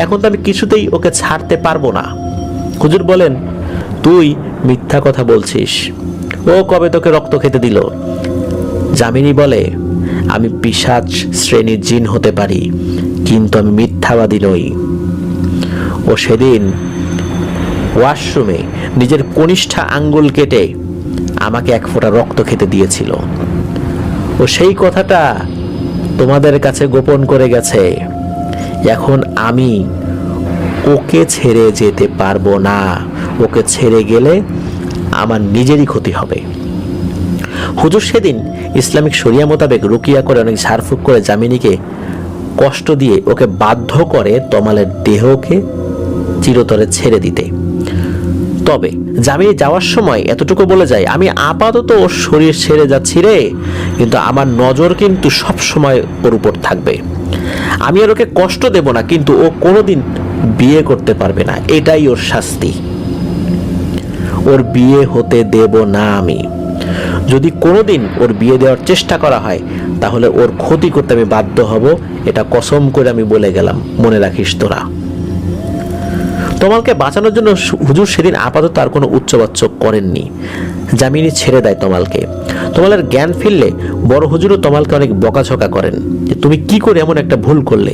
এখন তো আমি কিছুতেই ওকে ছাড়তে পারবো না। হুজুর বলেন, তুই মিথ্যা কথা বলছিস। ও কবে তোকে রক্ত খেতে দিল? যামিনী বলে, আমি পিশাচ শ্রেণীর জিন হতে পারি, কিন্তু আমি মিথ্যাবাদী নই। ও সেদিন ওয়াশরুমে নিজের কনিষ্ঠা আঙ্গুল কেটে আমাকে এক ফোঁটা রক্ত খেতে দিয়েছিল। ও সেই কথাটা তোমাদের কাছে গোপন করে গেছে। এখন আমি ওকে ছেড়ে যেতে পারবো না। ওকে ছেড়ে গেলে আমার নিজেরই ক্ষতি হবে। হুজুর সেদিন ইসলামিক শরিয়া মোতাবেক রুকিয়া করে অনেক ঝাড়ফুঁক করে যামিনীকে কষ্ট দিয়ে ওকে বাধ্য করে তমালের দেহকে চিরতরে ছেড়ে দিতে। তবে যামিনী যাওয়ার সময় এতটুকু বলে যায়, আমি আপাতত ওর শরীর ছেড়ে যাচ্ছি রে, কিন্তু আমার নজর কিন্তু সব সময় ওর উপর থাকবে। আমি আর ওকে কষ্ট দেব না, কিন্তু ও কোনোদিন বিয়ে করতে পারবে না, এটাই ওর শাস্তি। ওর বিয়ে হতে দেব না আমি। যদি কোনোদিন ওর বিয়ে দেওয়ার চেষ্টা করা হয় তাহলে ওর ক্ষতি করতে আমি বাধ্য হব, এটা কসম করে আমি বলে গেলাম, মনে রাখিস তোরা। তমালকে বাঁচানোর জন্য হুজুর সেদিন আপাতত আর কোনো উচ্চবাচ্য করেননি। যামিনী ছেড়ে দেয় তমালকে। তমালের জ্ঞান ফিরলে বড় হুজুরও তমালকে অনেক বকাঝকা করেন যে তুমি কি করে এমন একটা ভুল করলে?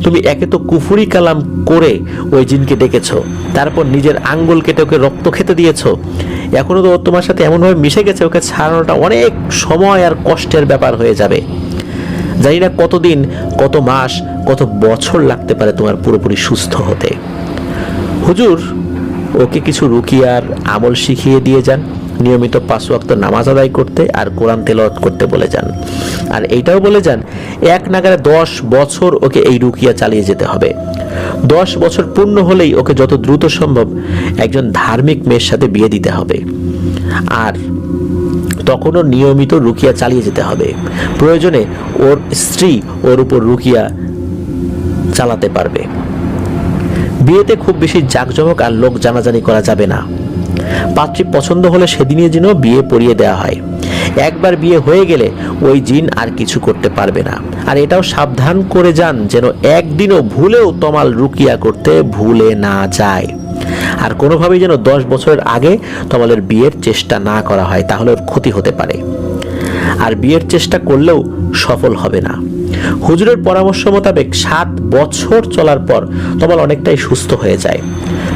তুমি একে তো কুফুরি কালাম করে ওই জিনকে ডেকেছো, তারপর নিজের আঙ্গুল কেটে ওকে রক্ত খেতে দিয়েছো। এখনো তো তোমার সাথে এমনভাবে মিশে গেছে, ওকে ছাড়ানোটা অনেক সময় আর কষ্টের ব্যাপার হয়ে যাবে। জানি না কতদিন, কত মাস, কত বছর লাগতে পারে তোমার পুরোপুরি সুস্থ হতে। হুজুর ওকে কিছু রুকিয়ার আমল শিখিয়ে দিয়ে যান, নিয়মিত 5 ওয়াক্ত নামাজ আদায় করতে আর কোরআন তেলাওয়াত করতে বলে যান। আর এইটাও বলে যান এক নাগারে 10 বছর ওকে এই রুকিয়া চালিয়ে যেতে হবে। 10 বছর পূর্ণ হলেই ওকে যত দ্রুত সম্ভব একজন ধার্মিক মেয়ের সাথে বিয়ে দিতে হবে। আর তখনও নিয়মিত রুকিয়া চালিয়ে যেতে হবে। প্রয়োজনে ওর স্ত্রী ওর উপর রুকিয়া চালাতে পারবে। বিয়েতে খুব বেশি জাঁকজমক আর লোক জানাজানি করা যাবে না। পাত্রী পছন্দ হলে সেদিনই যেন বিয়ে পড়িয়ে দেওয়া হয়। একবার বিয়ে হয়ে গেলে ওই জিন আর কিছু করতে পারবে না। আর এটাও সাবধান করে যান যেন একদিনও ভুলেও তমাল রুকিয়া করতে ভুলে না যায়। আর কোনোভাবেই যেন 10 বছরের আগে তমালের বিয়ের চেষ্টা না করা হয়, তাহলে ওর ক্ষতি হতে পারে। আর বিয়ের চেষ্টা করলেও সফল হবে না। হুজুরের পরামর্শ মোতাবেক 7 বছর চলার পর তমাল অনেকটাই সুস্থ হয়ে যায়।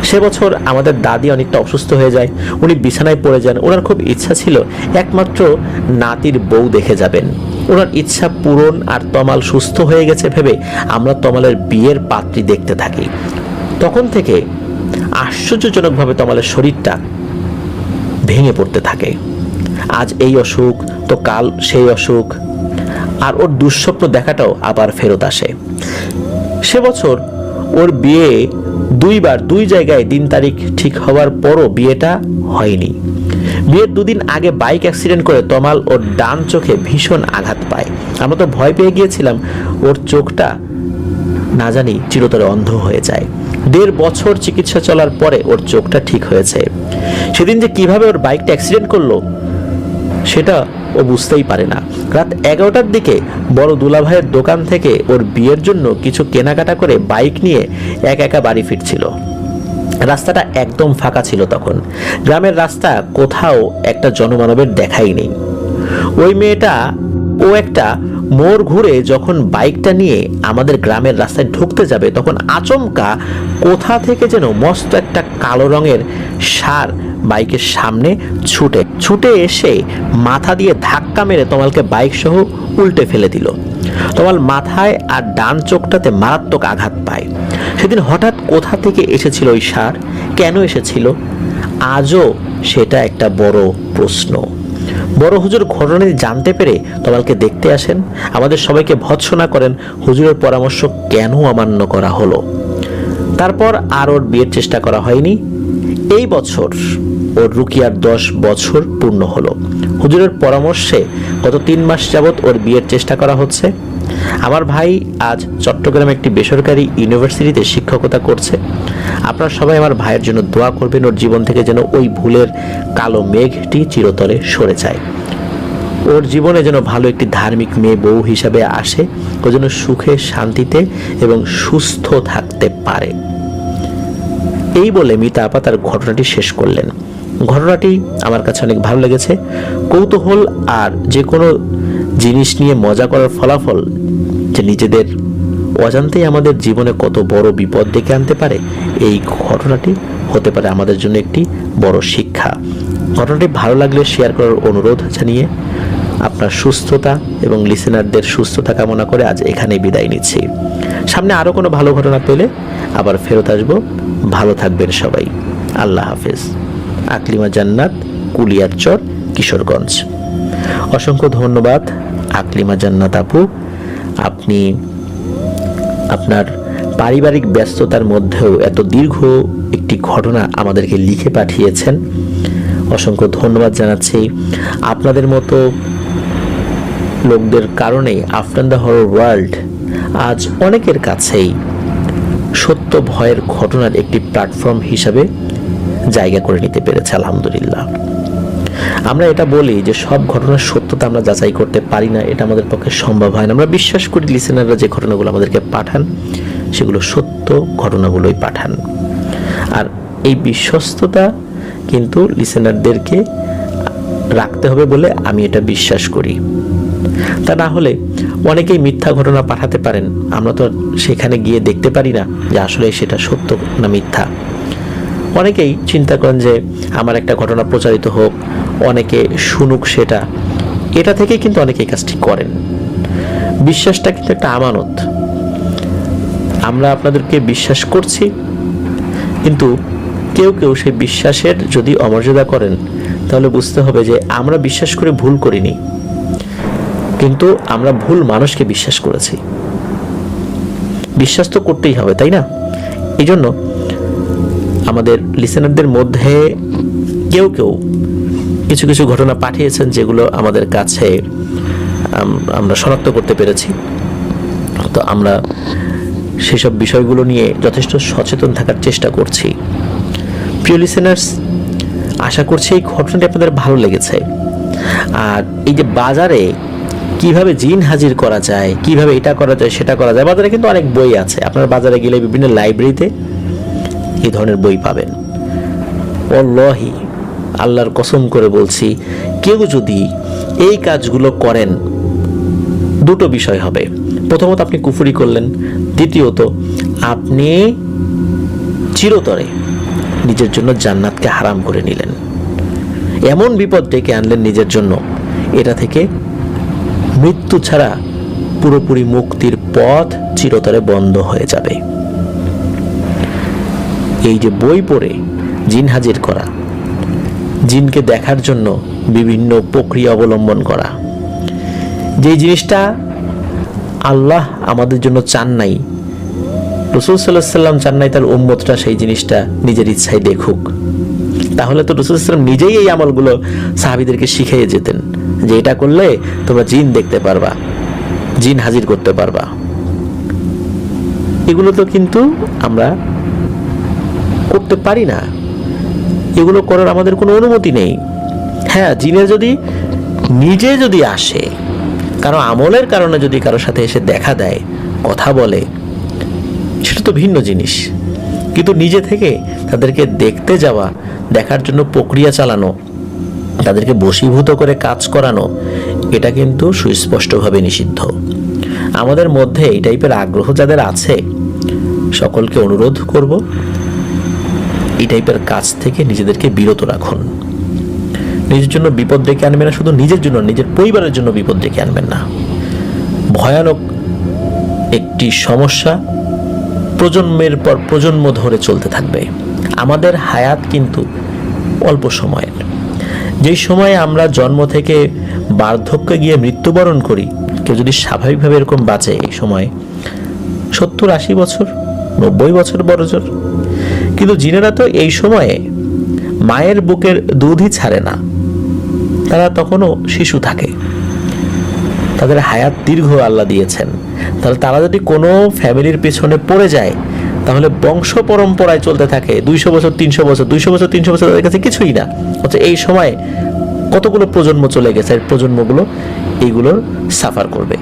সে বছর আমাদের দাদি অনেকটা অসুস্থ হয়ে যায়, উনি বিছানায় পড়ে যান। ওনার খুব ইচ্ছা ছিল একমাত্র নাতির বউ দেখে যাবেন। ওনার ইচ্ছা পূরণ আর তমাল সুস্থ হয়ে গেছে ভেবে আমরা তমালের বিয়ের পাত্রী দেখতে থাকি। তখন থেকে আশ্চর্যজনকভাবে তমালের শরীরটা ভেঙে পড়তে থাকে। আজ এই অসুখ, তো কাল সেই অসুখ, আর ওর দুঃস্বপ্ন দেখাটাও আবার ফেরত আসে। সে বছর ওর বিয়ে 2 বার 2 জায়গায় দিন তারিখ ঠিক হওয়ার পরও বিয়েটা হয়নি। বিয়ের 2 দিন আগে বাইক অ্যাক্সিডেন্ট করে তমাল ওর ডান চোখে ভীষণ আঘাত পায়। আমরা তো ভয় পেয়ে গিয়েছিলাম ওর চোখটা না জানি চিরতরে অন্ধ হয়ে যায়। 1.5 বছর চিকিৎসা চলার পরে ওর চোখটা ঠিক হয়েছে। সেদিন যে কিভাবে ওর বাইকটা অ্যাক্সিডেন্ট করলো সেটা ও বুঝতেই পারে না। রাত 11টার দিকে বড় দুলাভাইয়ের দোকান থেকে ওর বিয়ের জন্য কিছু কেনাকাটা করে বাইক নিয়ে একা বাড়ি ফিরছিল। রাস্তাটা একদম ফাঁকা ছিল তখন। গ্রামের রাস্তা কোথাও একটা জনমানবের দেখাই নেই। ওই মেয়েটা একটা মোড় ঘুরে যখন বাইকটা নিয়ে আমাদের গ্রামের রাস্তায় ঢুকতে যাবে তখন আচমকা কোথা থেকে যেন মস্ত একটা কালো রঙের ষাঁড় বাইকের সামনে ছুটে এসে মাথা দিয়ে ধাক্কা মেরে তমালকে বাইক সহ উল্টে ফেলে দিল। তমাল মাথায় আর ডান চোখটাতে মারাত্মক আঘাত পায়। সেদিন হঠাৎ কোথা থেকে এসেছিল ওই ষাঁড়, কেন এসেছিল, আজও সেটা একটা বড় প্রশ্ন। বড় হুজুর ঘটনাটি জানতে পেরে তমালকে দেখতে আসেন, আমাদের সবাইকে ভৎসনা করেন হুজুরের পরামর্শ কেন অমান্য করা হলো। তারপর আর ওর বিয়ের চেষ্টা করা হয়নি। এই বছর ওর রুকিয়ার 10 বছর পূর্ণ হলো। হুজুরের পরামর্শে গত 3 মাস যাবৎ ওর বিয়ের চেষ্টা করা হচ্ছে। আমার ভাই আজ চট্টগ্রামে একটি বেসরকারি ইউনিভার্সিটিতে শিক্ষকতা করছে। আপনারা সবাই আমার ভাইয়ের জন্য দোয়া করবেন, ওর জীবন থেকে যেন ওই ভুলের কালো মেঘটি চিরতরে সরে যায়। ওর জীবনে যেন ভালো একটি ধার্মিক মেয়ে বউ হিসাবে আসে, ও যেন সুখে শান্তিতে এবং সুস্থ থাকতে পারে। এই বলে মিতা আপা তার ঘটনাটি শেষ করলেন। ঘটনাটি আমার কাছে অনেক ভালো লেগেছে। কৌতূহল আর যে কোনো জিনিস নিয়ে মজা করার ফলাফল যে নিজেদের অজান্তেই আমাদের জীবনে কত বড় বিপদ ডেকে আনতে পারে, এই ঘটনাটি হতে পারে আমাদের জন্য একটি বড় শিক্ষা। ঘটনাটি ভালো লাগলে শেয়ার করার অনুরোধ জানিয়ে আপনার সুস্থতা এবং লিসেনারদের সুস্থতা কামনা করে আজ এখানেই বিদায় নিচ্ছি। সামনে আরও কোনো ভালো ঘটনা পেলে আবার ফেরত আসবো। ভালো থাকবেন সবাই। আল্লাহ হাফেজ। আকলিমা জান্নাত, কুলিয়ারচর, কিশোরগঞ্জ। অসংখ্য ধন্যবাদ আকলিমা জান্নাত আপু, আপনি আপনার পারিবারিক ব্যস্ততার মধ্যেও এত দীর্ঘ একটি ঘটনা আমাদেরকে লিখে পাঠিয়েছেন। অসংখ্য ধন্যবাদ জানাচ্ছি। আপনাদের মতো লোকদের কারণে আফটার দ্য হরর ওয়ার্ল্ড আজ অনেকের কাছেই সত্য ভয়ের ঘটনার একটি প্ল্যাটফর্ম হিসাবে জায়গা করে নিতে পেরেছে। আলহামদুলিল্লাহ। আমরা এটা বলি যে সব ঘটনার সত্যতা আমরা যাচাই করতে পারি না, এটা আমাদের পক্ষে সম্ভব হয় না। আমরা বিশ্বাস করি লিসেনাররা যে ঘটনাগুলো আমাদেরকে পাঠান সেগুলো সত্য ঘটনাগুলোই পাঠান। আর এই বিশ্বস্ততা কিন্তু লিসেনারদেরকে রাখতে হবে বলে আমি এটা বিশ্বাস করি। তা না হলে অনেকেই মিথ্যা ঘটনা পাঠাতে পারেন, আমরা তো সেখানে গিয়ে দেখতে পারি না যে আসলে সেটা সত্য না মিথ্যা। অনেকেই চিন্তা করেন যে আমার একটা ঘটনা প্রচারিত হোক, অনেকে শুনুক সেটা, এটা থেকেই কিন্তু অনেকে এই কাজটি করেন। বিশ্বাসটা কিন্তু একটা আমানত। আমরা আপনাদেরকে বিশ্বাস করছি, কিন্তু কেউ কেউ সেই বিশ্বাসের যদি অমর্যাদা করেন তাহলে বুঝতে হবে যে আমরা বিশ্বাস করে ভুল করিনি, কিন্তু আমরা ভুল মানুষকে বিশ্বাস করেছি। বিশ্বাস তো করতেই হবে, তাই না? এই জন্য আমাদের লিসেনারদের মধ্যে কেউ কেউ কিছু কিছু ঘটনা পাঠিয়েছেন যেগুলো আমাদের কাছে আমরা শনাক্ত করতে পেরেছি। তো আমরা সেসব বিষয়গুলো নিয়ে যথেষ্ট সচেতন থাকার চেষ্টা করছি। প্রিয় লিসেনার্স, আশা করছি এই ঘটনাটি আপনাদের ভালো লেগেছে। আর এই যে বাজারে কিভাবে জিন হাজির করা যায়, কিভাবে এটা করা যায় সেটা করা যায়, বাজারে কিন্তু অনেক বই আছে। আপনার বাজারে গেলে বিভিন্ন লাইব্রেরিতে এই ধরনের বই পাবেন। ওয়াল্লাহি, আল্লাহর কসম করে বলছি, কেউ যদি এই কাজগুলো করেন দুটো বিষয় হবে। প্রথমত আপনি কুফরি করলেন, দ্বিতীয়ত আপনি চিরতরে নিজের জন্য জান্নাতকে হারাম করে নিলেন। এমন বিপদ ডেকে আনলেন নিজের জন্য, এটা থেকে মৃত্যু ছাড়া পুরোপুরি মুক্তির পথ চিরতরে বন্ধ হয়ে যাবে। এই যে বই পড়ে জিন হাজির করা, জিনকে দেখার জন্য বিভিন্ন প্রক্রিয়া অবলম্বন করা, যে জিনিসটা আল্লাহ আমাদের জন্য চান নাই, রাসূল সাল্লাল্লাহু আলাইহি সাল্লাম চান নাই তার উম্মতরা সেই জিনিসটা নিজের ইচ্ছায় দেখুক, তাহলে তো রাসূল সাল্লাল্লাহু আলাইহি সাল্লাম নিজেই এই আমলগুলো সাহাবীদেরকে শিখিয়ে যেতেন যে এটা করলে তোমরা জিন দেখতে পারবা, জিন হাজির করতে পারবা। এগুলো তো কিন্তু আমরা করতে পারি না, এগুলো করার আমাদের কোনো অনুমতি নেই। হ্যাঁ, জিনে যদি আসে, কারো আমলের কারণে যদি কারোর সাথে এসে দেখা দেয়, কথা বলে, সেটা তো ভিন্ন জিনিস। কিন্তু নিজে থেকে তাদেরকে দেখতে যাওয়া, দেখার জন্য প্রক্রিয়া চালানো, তাদেরকে বশীভূত করে কাজ করানো, এটা কিন্তু সুস্পষ্টভাবে নিষিদ্ধ। আমাদের মধ্যে এই টাইপের আগ্রহ যাদের আছে, সকলকে অনুরোধ করব এই টাইপের কাজ থেকে নিজেদেরকে বিরত রাখুন। নিজের জন্য বিপদ ডেকে আনবেন না, শুধু নিজের জন্য, নিজের পরিবারের জন্য বিপদ ডেকে আনবেন না। ভয়ানক একটি সমস্যা প্রজন্মের পর প্রজন্ম ধরে চলতে থাকবে। আমাদের হায়াত কিন্তু অল্প সময়ের। যেই সময়ে আমরা জন্ম থেকে বার্ধক্যে গিয়ে মৃত্যুবরণ করি, কেউ যদি স্বাভাবিকভাবে এরকম বাঁচে এই সময় 70-80 বছর, 90 বছর বড়জোর, কিন্তু জিনেরা তো এই সময়ে মায়ের বুকের দুধই ছাড়ে না, তারা তখনও শিশু থাকে, তাদের হায়াত দীর্ঘ আল্লাহ দিয়েছেন। তাহলে তারা যদি কোনো ফ্যামিলির পেছনে পড়ে যায়, তাহলে বংশ পরম্পরায় চলতে থাকে 200 বছর 300 বছর, 200 বছর 300 বছর তাদের কাছে কিছুই না। অথচ এই সময় কতগুলো প্রজন্ম চলে গেছে, প্রজন্মগুলো এইগুলোর সাফার করবে।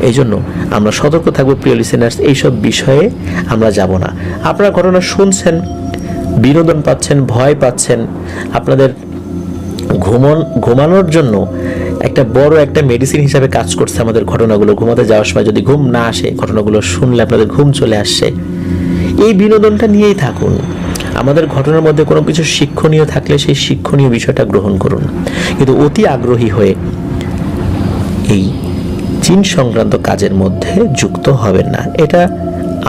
এই জন্য আমরা সতর্ক থাকবো প্রিয় লিসেনার্স, এইসব বিষয়ে আমরা যাব না। আপনারা ঘটনা শুনছেন, বিনোদন পাচ্ছেন, ভয় পাচ্ছেন, আপনাদের ঘুমানোর জন্য একটা বড় একটা মেডিসিন হিসাবে কাজ করছে আমাদের ঘটনাগুলো। ঘুমাতে যাওয়ার সময় যদি ঘুম না আসে, ঘটনাগুলো শুনলে আপনাদের ঘুম চলে আসছে। এই বিনোদনটা নিয়েই থাকুন। আমাদের ঘটনার মধ্যে কোনো কিছু শিক্ষণীয় থাকলে সেই শিক্ষণীয় বিষয়টা গ্রহণ করুন, কিন্তু অতি আগ্রহী হয়ে এই জিন সংক্রান্ত কাজের মধ্যে যুক্ত হবেন না। এটা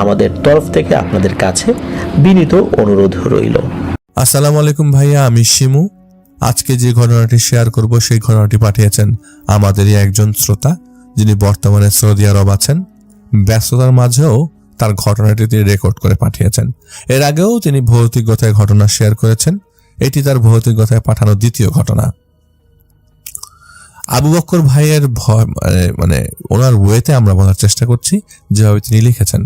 আমাদের তরফ থেকে আপনাদের কাছে বিনীত অনুরোধ রইল। আসসালামু আলাইকুম ভাইয়া, আমি শিমু। আজকে যে ঘটনাটি শেয়ার করব সেই ঘটনাটি পাঠিয়েছেন আমাদেরই একজন শ্রোতা, যিনি বর্তমানে সৌদি আরব আছেন। ব্যস্ততার মাঝেও তার ঘটনাটি তিনি রেকর্ড করে পাঠিয়েছেন। এর আগেও তিনি ভৌতিকতায় ঘটনা শেয়ার করেছেন। এটি তার ভৌতিকতায় পাঠানো দ্বিতীয় ঘটনা। আবু বক্কর ভাইয়ের মানে ওনার ওয়েতে আমরা বলার চেষ্টা করছি যেভাবে তিনি লিখেছেন।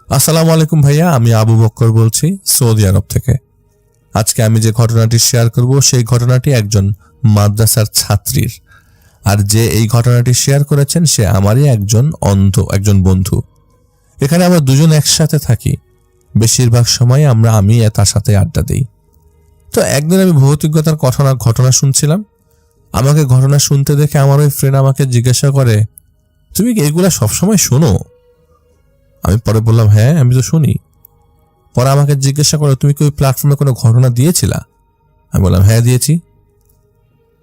আসসালামু আলাইকুম ভাইয়া, আমি আবু বক্কর বলছি সৌদি আরব থেকে। আজকে আমি যে ঘটনাটি শেয়ার করব সেই ঘটনাটি একজন মাদ্রাসার ছাত্রীর, আর যে এই ঘটনাটি শেয়ার করেছেন সে আমারই একজন বন্ধু। এখানে আমরা দুজন একসাথে থাকি, বেশিরভাগ সময় আমি তার সাথে আড্ডা দিই। তো একদিন আমি ভৌতিকতার ঘটনা শুনছিলাম। আমাকে ঘটনা শুনতে দেখে আমার ওই ফ্রেন্ড আমাকে জিজ্ঞাসা করে, তুমি কি এগুলা সবসময় শোনো? আমি পরে বললাম, হ্যাঁ আমি তো শুনি। পরে আমাকে জিজ্ঞাসা করো, তুমি কি ওই প্ল্যাটফর্মে কোনো ঘটনা দিয়েছিলা? আমি বললাম, হ্যাঁ দিয়েছি।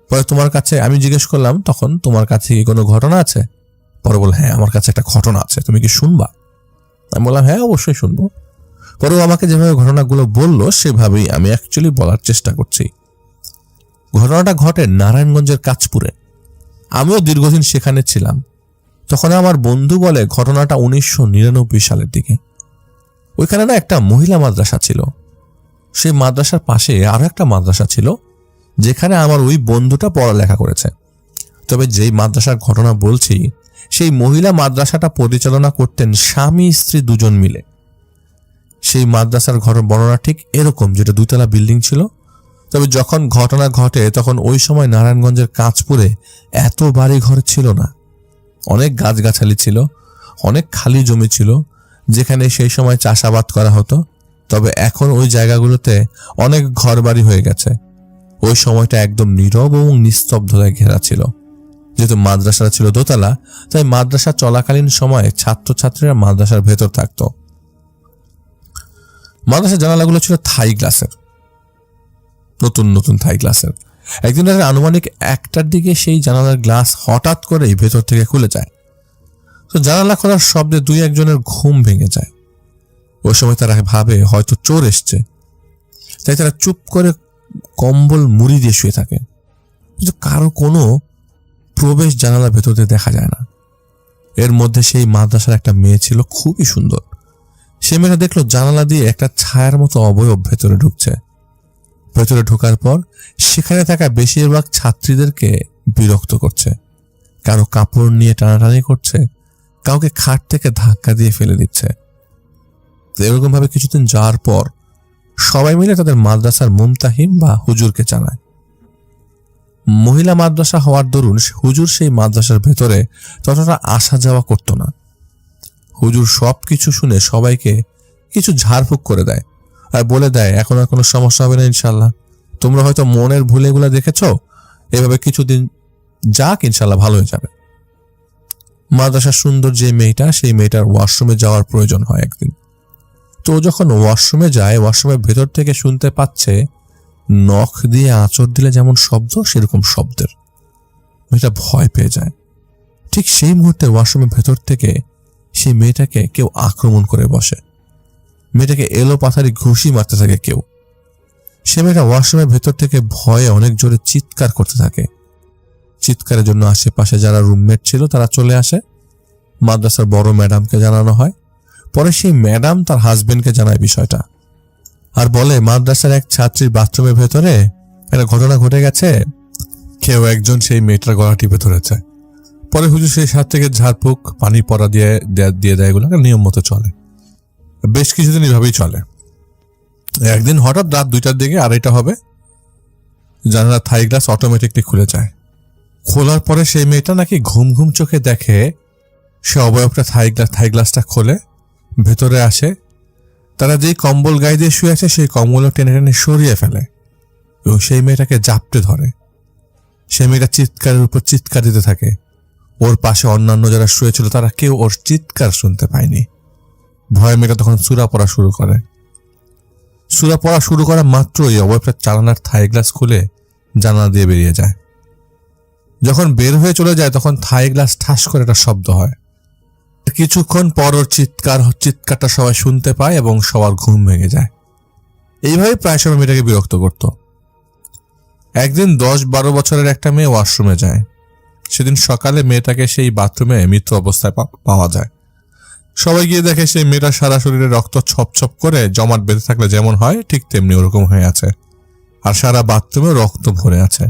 পরে তোমার কাছে আমি জিজ্ঞেস করলাম, তখন তোমার কাছে কি কোনো ঘটনা আছে? পরে বলল, হ্যাঁ আমার কাছে একটা ঘটনা আছে, তুমি কি শুনবা? আমি বললাম, হ্যাঁ অবশ্যই শুনবো। পরে আমাকে যেভাবে ঘটনাগুলো বললো সেভাবেই আমি অ্যাকচুয়ালি বলার চেষ্টা করছি। ঘটনাটা ঘটে নারায়ণগঞ্জের কাঁচপুরে। আমিও দীর্ঘদিন সেখানে ছিলাম। তখন আমার বন্ধু বলে ঘটনাটা 1999 সালের দিকে। ওইখানে না একটা মহিলা মাদ্রাসা ছিল। সেই মাদ্রাসার পাশে আরো একটা মাদ্রাসা ছিল যেখানে আমার ওই বন্ধুটা পড়ালেখা করেছে। তবে যেই মাদ্রাসার ঘটনা বলছি, সেই মহিলা মাদ্রাসাটা পরিচালনা করতেন স্বামী স্ত্রী দুজন মিলে। সেই মাদ্রাসার বর্ণনা ঠিক এরকম, যেটা 2 তলা বিল্ডিং ছিল। তবে যখন ঘটনা ঘটে তখন ওই সময় নারায়ণগঞ্জের কাঁচপুরে এত বাড়ি ঘর ছিল না। অনেক গাছগাছালি ছিল, অনেক খালি জমি ছিল যেখানে সেই সময় চাষাবাদ করা হতো। তবে এখন ওই জায়গাগুলোতে অনেক ঘরবাড়ি হয়ে গেছে। ওই সময়টা একদম নীরব এবং নিস্তব্ধতায় ঘেরা ছিল। যেহেতু মাদ্রাসাটা ছিল দোতলা, তাই মাদ্রাসা চলাকালীন সময়ে ছাত্রছাত্রীরা মাদ্রাসার ভেতর থাকতো। মাদ্রাসার জানালাগুলো ছিল থাই গ্লাসের, নতুন নতুন থাই গ্লাসের। একদিন রাতে আনুমানিক 1টার দিকে সেই জানালার গ্লাস হঠাৎ করেই ভেতর থেকে খুলে যায়। তো জানালা খোলার শব্দে 2-1 জনের ঘুম ভেঙে যায়। ওই সময় তারা ভাবে হয়তো চোর এসছে, তাই তারা চুপ করে কম্বল মুড়ি দিয়ে শুয়ে থাকে। কিন্তু কারো কোনো প্রবেশ জানালা ভেতর দিয়ে দেখা যায় না। এর মধ্যে সেই মাদ্রাসার একটা মেয়ে ছিল, খুবই সুন্দর। সে মেয়েটা দেখলো জানালা দিয়ে একটা ছায়ার মতো অবয়ব ভেতরে ঢুকছে। ভেতরে ঢোকার পর সেখানে থাকা বেশিরভাগ ছাত্রীদেরকে বিরক্ত করছে। কারো কাপড় নিয়ে টানাটানি করছে, কাউকে খাট থেকে ধাক্কা দিয়ে ফেলে দিচ্ছে। এরকম ভাবে কিছুদিন যাওয়ার পর সবাই মিলে তাদের মাদ্রাসার মুমতাহিম বা হুজুরকে জানায়। মহিলা মাদ্রাসা হওয়ার দরুন হুজুর সেই মাদ্রাসার ভেতরে ততটা আসা যাওয়া করতো না। হুজুর সবকিছু শুনে সবাইকে কিছু ঝাড়ফুঁক করে দেয় আর বলে দেয়, এখন আর কোনো সমস্যা হবে না ইনশাল্লাহ। তোমরা হয়তো মনের ভুল এগুলা দেখেছ, এভাবে কিছুদিন যাক, ইনশাল্লাহ ভালো হয়ে যাবে। মাদ্রাসার সুন্দর যে মেয়েটা, সেই মেয়েটার ওয়াশরুমে যাওয়ার প্রয়োজন হয় একদিন। তো যখন ওয়াশরুমে যায়, ওয়াশরুমের ভেতর থেকে শুনতে পাচ্ছে নখ দিয়ে আঁচড় দিলে যেমন শব্দ, সেরকম শব্দের। মেয়েটা ভয় পেয়ে যায়। ঠিক সেই মুহূর্তে ওয়াশরুমের ভেতর থেকে সেই মেয়েটাকে কেউ আক্রমণ করে বসে। মেয়েটাকে এলো পাথারি ঘুষি মারতে থাকে কেউ। সে মেয়েটা ওয়াশরুমের ভেতর থেকে ভয়ে অনেক জোরে চিৎকার করতে থাকে। চিৎকারের জন্য আশেপাশে যারা রুমমেট ছিল তারা চলে আসে। মাদ্রাসার বড় ম্যাডামকে জানানো হয়। পরে সেই ম্যাডাম তার হাজবেন্ডকে জানায় বিষয়টা, আর বলে মাদ্রাসার এক ছাত্রীর বাথরুমের ভেতরে একটা ঘটনা ঘটে গেছে, কেউ একজন সেই মেয়েটার গলা টিপে ধরেছে। পরে হুজুর সেই সাথ থেকে ঝাড়ফুঁক পানি পড়া দিয়ে দেয়। এগুলো নিয়ম মতো চলে, বেশ কিছুদিন এভাবেই চলে। একদিন হঠাৎ রাত 2টার দিকে, 2:30 হবে, জানালার থাই গ্লাস অটোমেটিকলি খুলে যায়। খোলার পরে সেই মেয়েটা নাকি ঘুম ঘুম চোখে দেখে সে অবয়বটা থাই গ্লাসটা খোলে, ভেতরে আসে, তারা যেই কম্বল গায়ে দিয়ে শুয়ে আছে সেই কম্বলও টেনে টেনে সরিয়ে ফেলে এবং সেই মেয়েটাকে জাপটে ধরে। সেই মেয়েটা চিৎকারের উপর চিৎকার দিতে থাকে। ওর পাশে অন্যান্য যারা শুয়েছিল তারা কেউ ওর চিৎকার শুনতে পায়নি। ভয়ে মেয়েটা তখন সূরা পড়া শুরু করে। সূরা পড়া শুরু করা মাত্রই অবয়বটা জানালার থাই গ্লাস খুলে জানালা দিয়ে বেরিয়ে যায়। যখন বের হয়ে চলে যায় তখন থাই গ্লাস ঠাস করে একটা শব্দ হয়। কিছুক্ষণ পর ওর চিৎকারটা সবাই শুনতে পায় এবং সবার ঘুম ভেঙে যায়। এইভাবে প্রায় সময় মেয়েটাকে বিরক্ত করত। একদিন 10-12 বছরের একটা মেয়ে ওয়াশরুমে যায়। সেদিন সকালে মেয়েটাকে সেই বাথরুমে মৃত অবস্থায় পাওয়া যায়। সবাই গিয়ে দেখে সেই মেয়েটা সারা শরীরে রক্ত ছপ করে জমাট বেঁধে থাকলে যেমন হয় ঠিক তেমনি ওরকম হয়ে আছে, আর সারা বাথরুমে রক্ত ভরে আছে।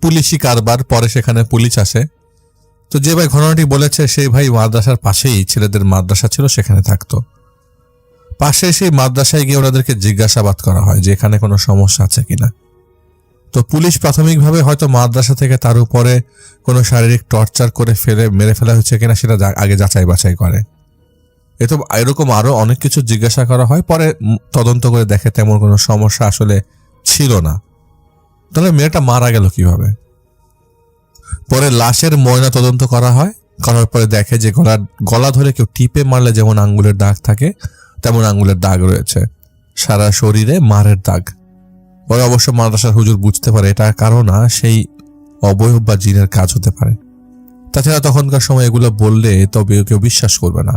পুলিশি কারবার। পরে সেখানে পুলিশ আসে। তো যে ভাই ঘটনাটি বলেছে সেই ভাই মাদ্রাসার পাশেই ছেলেদের মাদ্রাসা ছিল, সেখানে থাকতো। পাশে সেই মাদ্রাসায় গিয়ে ওনাদেরকে জিজ্ঞাসাবাদ করা হয় যে এখানে কোনো সমস্যা আছে কিনা। তো পুলিশ প্রাথমিকভাবে হয়তো মাদ্রাসা থেকে তার উপরে কোনো শারীরিক টর্চার করে মেরে ফেলা হয়েছে কিনা সেটা আগে যাচাই বাছাই করে। এরকম আরো অনেক কিছু জিজ্ঞাসা করা হয়। পরে তদন্ত করে দেখে তেমন কোনো সমস্যা আসলে ছিল না। তাহলে মেয়েটা মারা গেল কিভাবে? পরে লাশের ময়না তদন্ত করা হয়। করার পরে দেখে যে গলা ধরে কেউ টিপে মারলে যেমন আঙ্গুলের দাগ থাকে তেমন আঙ্গুলের দাগ রয়েছে, সারা শরীরে মারের দাগ। পরে অবশ্য মাদ্রাসার হুজুর বুঝতে পারে এটা কারো না, সেই অবয়ব বা জিনের কাজ হতে পারে। তাছাড়া তখনকার সময় এগুলো বললে তবে কেউ বিশ্বাস করবে না।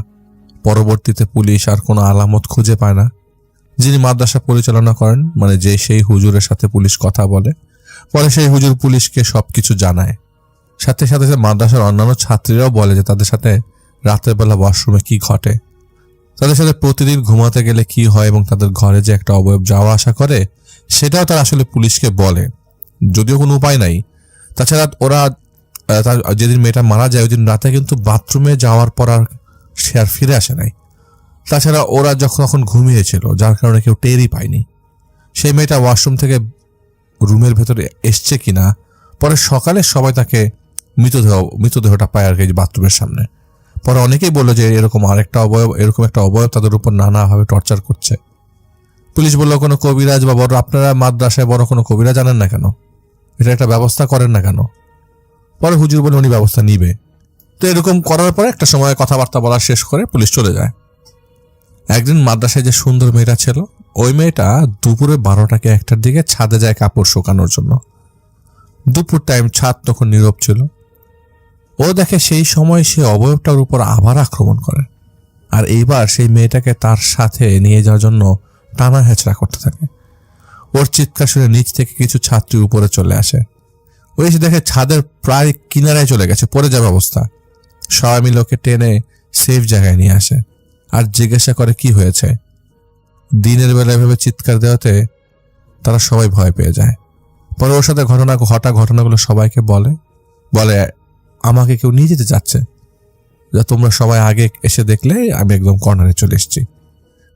পরবর্তীতে পুলিশ আর কোনো আলামত খুঁজে পায় না। যিনি মাদ্রাসা পরিচালনা করেন, মানে যে সেই হুজুরের সাথে পুলিশ কথা বলে। পরে সেই হুজুর পুলিশকে সবকিছু জানায়। সাথে সাথে মাদ্রাসার অন্যান্য ছাত্রীরাও বলে যে তাদের সাথে রাতের বেলা ওয়াশরুমে কি ঘটে, তাদের সাথে প্রতিদিন ঘুমাতে গেলে কি হয় এবং তাদের ঘরে যে একটা অবয়ব যাওয়া আসা করে সেটাও তারা আসলে পুলিশকে বলে, যদিও কোনো উপায় নাই। তাছাড়া ওরা যেদিন মেয়েটা মারা যায় ওই দিন রাতে কিন্তু বাথরুমে যাওয়ার পর আর সে আর ফিরে আসে নাই। তাছাড়া ওরা তখন ঘুমিয়েছিল, যার কারণে কেউ টেরই পায়নি সেই মেয়েটা ওয়াশরুম থেকে রুমের ভেতরে এসছে কিনা। পরে সকালে সবাই তাকে মৃতদেহটা পায় আর কি বাথরুমের সামনে। পরে অনেকেই বললো যে এরকম একটা অবয়ব তাদের উপর নানাভাবে টর্চার করছে। পুলিশ বললো কোনো কবিরাজ বা আপনারা মাদ্রাসায় বড় কোনো কবিরাজ জানেন না কেন, এটা একটা ব্যবস্থা করেন না কেন? পরে হুজুর বলে উনি ব্যবস্থা নিবে। তো এরকম করার পরে একটা সময় কথাবার্তা বলা শেষ করে পুলিশ চলে যায়। একদিন মাদ্রাসায় যে সুন্দর মেয়েটা ছিল ওই মেয়েটা দুপুরে 12টা 1টার দিকে ছাদে যায় কাপড় শুকানোর জন্য। দুপুর টাইম, ছাদ তখন নীরব ছিল। ও দেখে সেই সময় সে অবয়বটার উপর আবার আক্রমণ করে, আর এইবার সেই মেয়েটাকে তার সাথে নিয়ে যাওয়ার জন্য টানা হেঁচড়া করতে থাকে। ওর চিৎকার শুনে নিচ থেকে কিছু ছাত্রী উপরে চলে আসে। ওই এসে দেখে ছাদের প্রায় কিনারায় চলে গেছে, পড়ে যাবে অবস্থা। সবাই মিলে ওকে টেনে সেফ জায়গায় নিয়ে আসে আর জিজ্ঞাসা করে কি হয়েছে। দিনের বেলা এভাবে চিৎকার দেওয়াতে তারা সবাই ভয় পেয়ে যায়। পরে ওর সাথে ঘটনাগুলো সবাইকে বলে আমাকে কেউ নিয়ে যেতে চাচ্ছে, যা তোমরা সবাই আগে এসে দেখলে আমি একদম কর্নারে চলে এসেছি।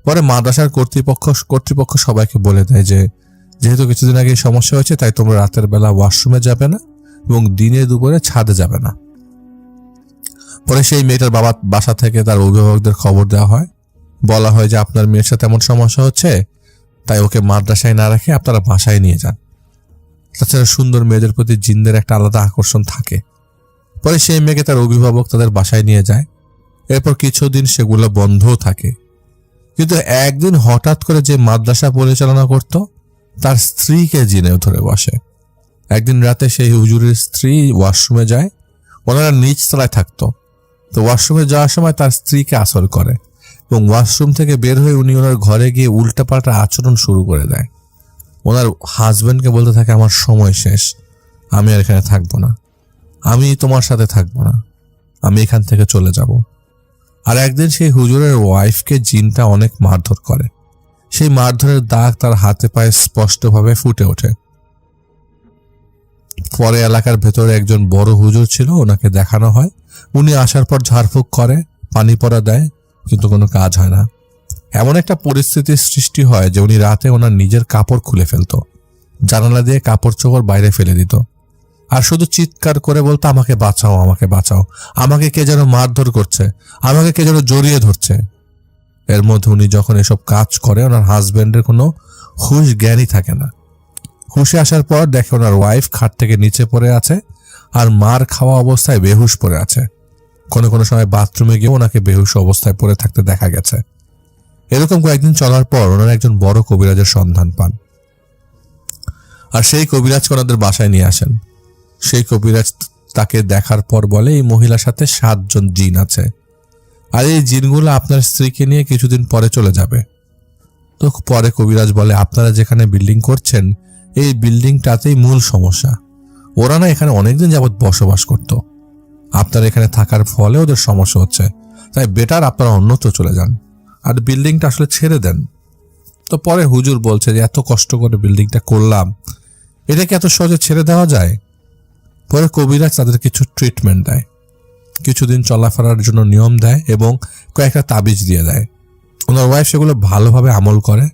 পরে মাদ্রাসার কর্তৃপক্ষ সবাইকে বলে দেয় যে যেহেতু কিছুদিন আগে সমস্যা হয়েছে তাই তোমরা রাতের বেলা ওয়াশরুমে যাবে না এবং দিনে দুপুরে ছাদে যাবে না। পরে সেই মেয়েটার বাসা থেকে তার অভিভাবকদের খবর দেওয়া হয়। বলা হয় যে আপনার মেয়ের সাথে এমন সমস্যা হচ্ছে, তাই ওকে মাদ্রাসায় না রেখে আপনারা বাসায় নিয়ে যান। তাছাড়া সুন্দর মেয়েদের প্রতি জিনদের একটা আলাদা আকর্ষণ থাকে। পরে সেই মেয়েকে তার অভিভাবক তাদের বাসায় নিয়ে যায়। এরপর কিছুদিন সেগুলো বন্ধও থাকে। কিন্তু একদিন হঠাৎ করে যে মাদ্রাসা পরিচালনা করত তার স্ত্রীকে জিনে ধরে বসে। একদিন রাতে সেই হুজুরের স্ত্রী ওয়াশরুমে যায়। ওনারা নিচ তলায় থাকতো। তো ওয়াশরুমে যাওয়ার সময় তার স্ত্রীকে আসর করে এবং ওয়াশরুম থেকে বের হয়ে উনি ওনার ঘরে গিয়ে উল্টাপাল্টা আচরণ শুরু করে দেয়। ওনার হাজবেন্ডকে বলতে থাকে আমার সময় শেষ, আমি আর এখানে থাকবো না, আমি তোমার সাথে থাকবো না, আমি এখান থেকে চলে যাব। আর একদিন সেই হুজুরের ওয়াইফকে জিনটা অনেক মারধর করে। সেই মারধরের দাগ তার হাতে পায়ে স্পষ্টভাবে ফুটে ওঠে। পরে এলাকার ভেতরে একজন বড় হুজুর ছিল, ওনাকে দেখানো হয়। উনি আসার পর ঝাড়ফুঁক করে, পানি পড়া দেয়, কিন্তু কোনো কাজ হয় না। এমন একটা পরিস্থিতির সৃষ্টি হয় যে উনি রাতে ওনার নিজের কাপড় খুলে ফেলতো, জানালা দিয়ে কাপড় চোপড় বাইরে ফেলে দিত, আর শুধু চিৎকার করে বলতো আমাকে বাঁচাও, আমাকে বাঁচাও, আমাকে কে যেন মারধর করছে, আমাকে কে যেন জড়িয়ে ধরছে। এর মধ্যে উনি যখন এসব কাজ করে ওনার হাজব্যান্ডের কোনো হুঁশ জ্ঞানই থাকে না। হুঁশে আসার পর দেখে ওনার ওয়াইফ খাট থেকে নিচে পড়ে আছে আর মার খাওয়া অবস্থায় বেহুশ পড়ে আছে। কোনো কোনো সময় বাথরুমে গিয়ে ওনাকে বেহুশ অবস্থায় পড়ে থাকতে দেখা গেছে। এরকম কয়েকদিন চলার পর ওনারা একজন বড় কবিরাজের সন্ধান পান, আর সেই কবিরাজকে ওনাদের বাসায় নিয়ে আসেন। সেই কবিরাজ তাকে দেখার পর বলে, এই মহিলার সাথে 7 জন জিন আছে, আর এই জিনগুলো আপনার স্ত্রীকে নিয়ে কিছুদিন পরে চলে যাবে। তো পরে কবিরাজ বলে, আপনারা যেখানে বিল্ডিং করছেন এই বিল্ডিংটাতেই মূল সমস্যা। ওরা না এখানে অনেকদিন যাবৎ বসবাস করত, আপনারা এখানে থাকার ফলে ওদের সমস্যা হচ্ছে, তাই বেটার আপনারা অন্যত্র চলে যান আর বিল্ডিংটা আসলে ছেড়ে দেন। তো পরে হুজুর বলছে যে এত কষ্ট করে বিল্ডিংটা করলাম, এটাকে এত সহজে ছেড়ে দেওয়া যায়? পরে কবিরাজ তাদের কিছু ট্রিটমেন্ট দেয়, কিছুদিন চলাফেরার জন্য নিয়ম দেয় এবং কয়েকটা তাবিজ দিয়ে দেয়। ওনার ওয়াইফ সেগুলো ভালোভাবে আমল করে।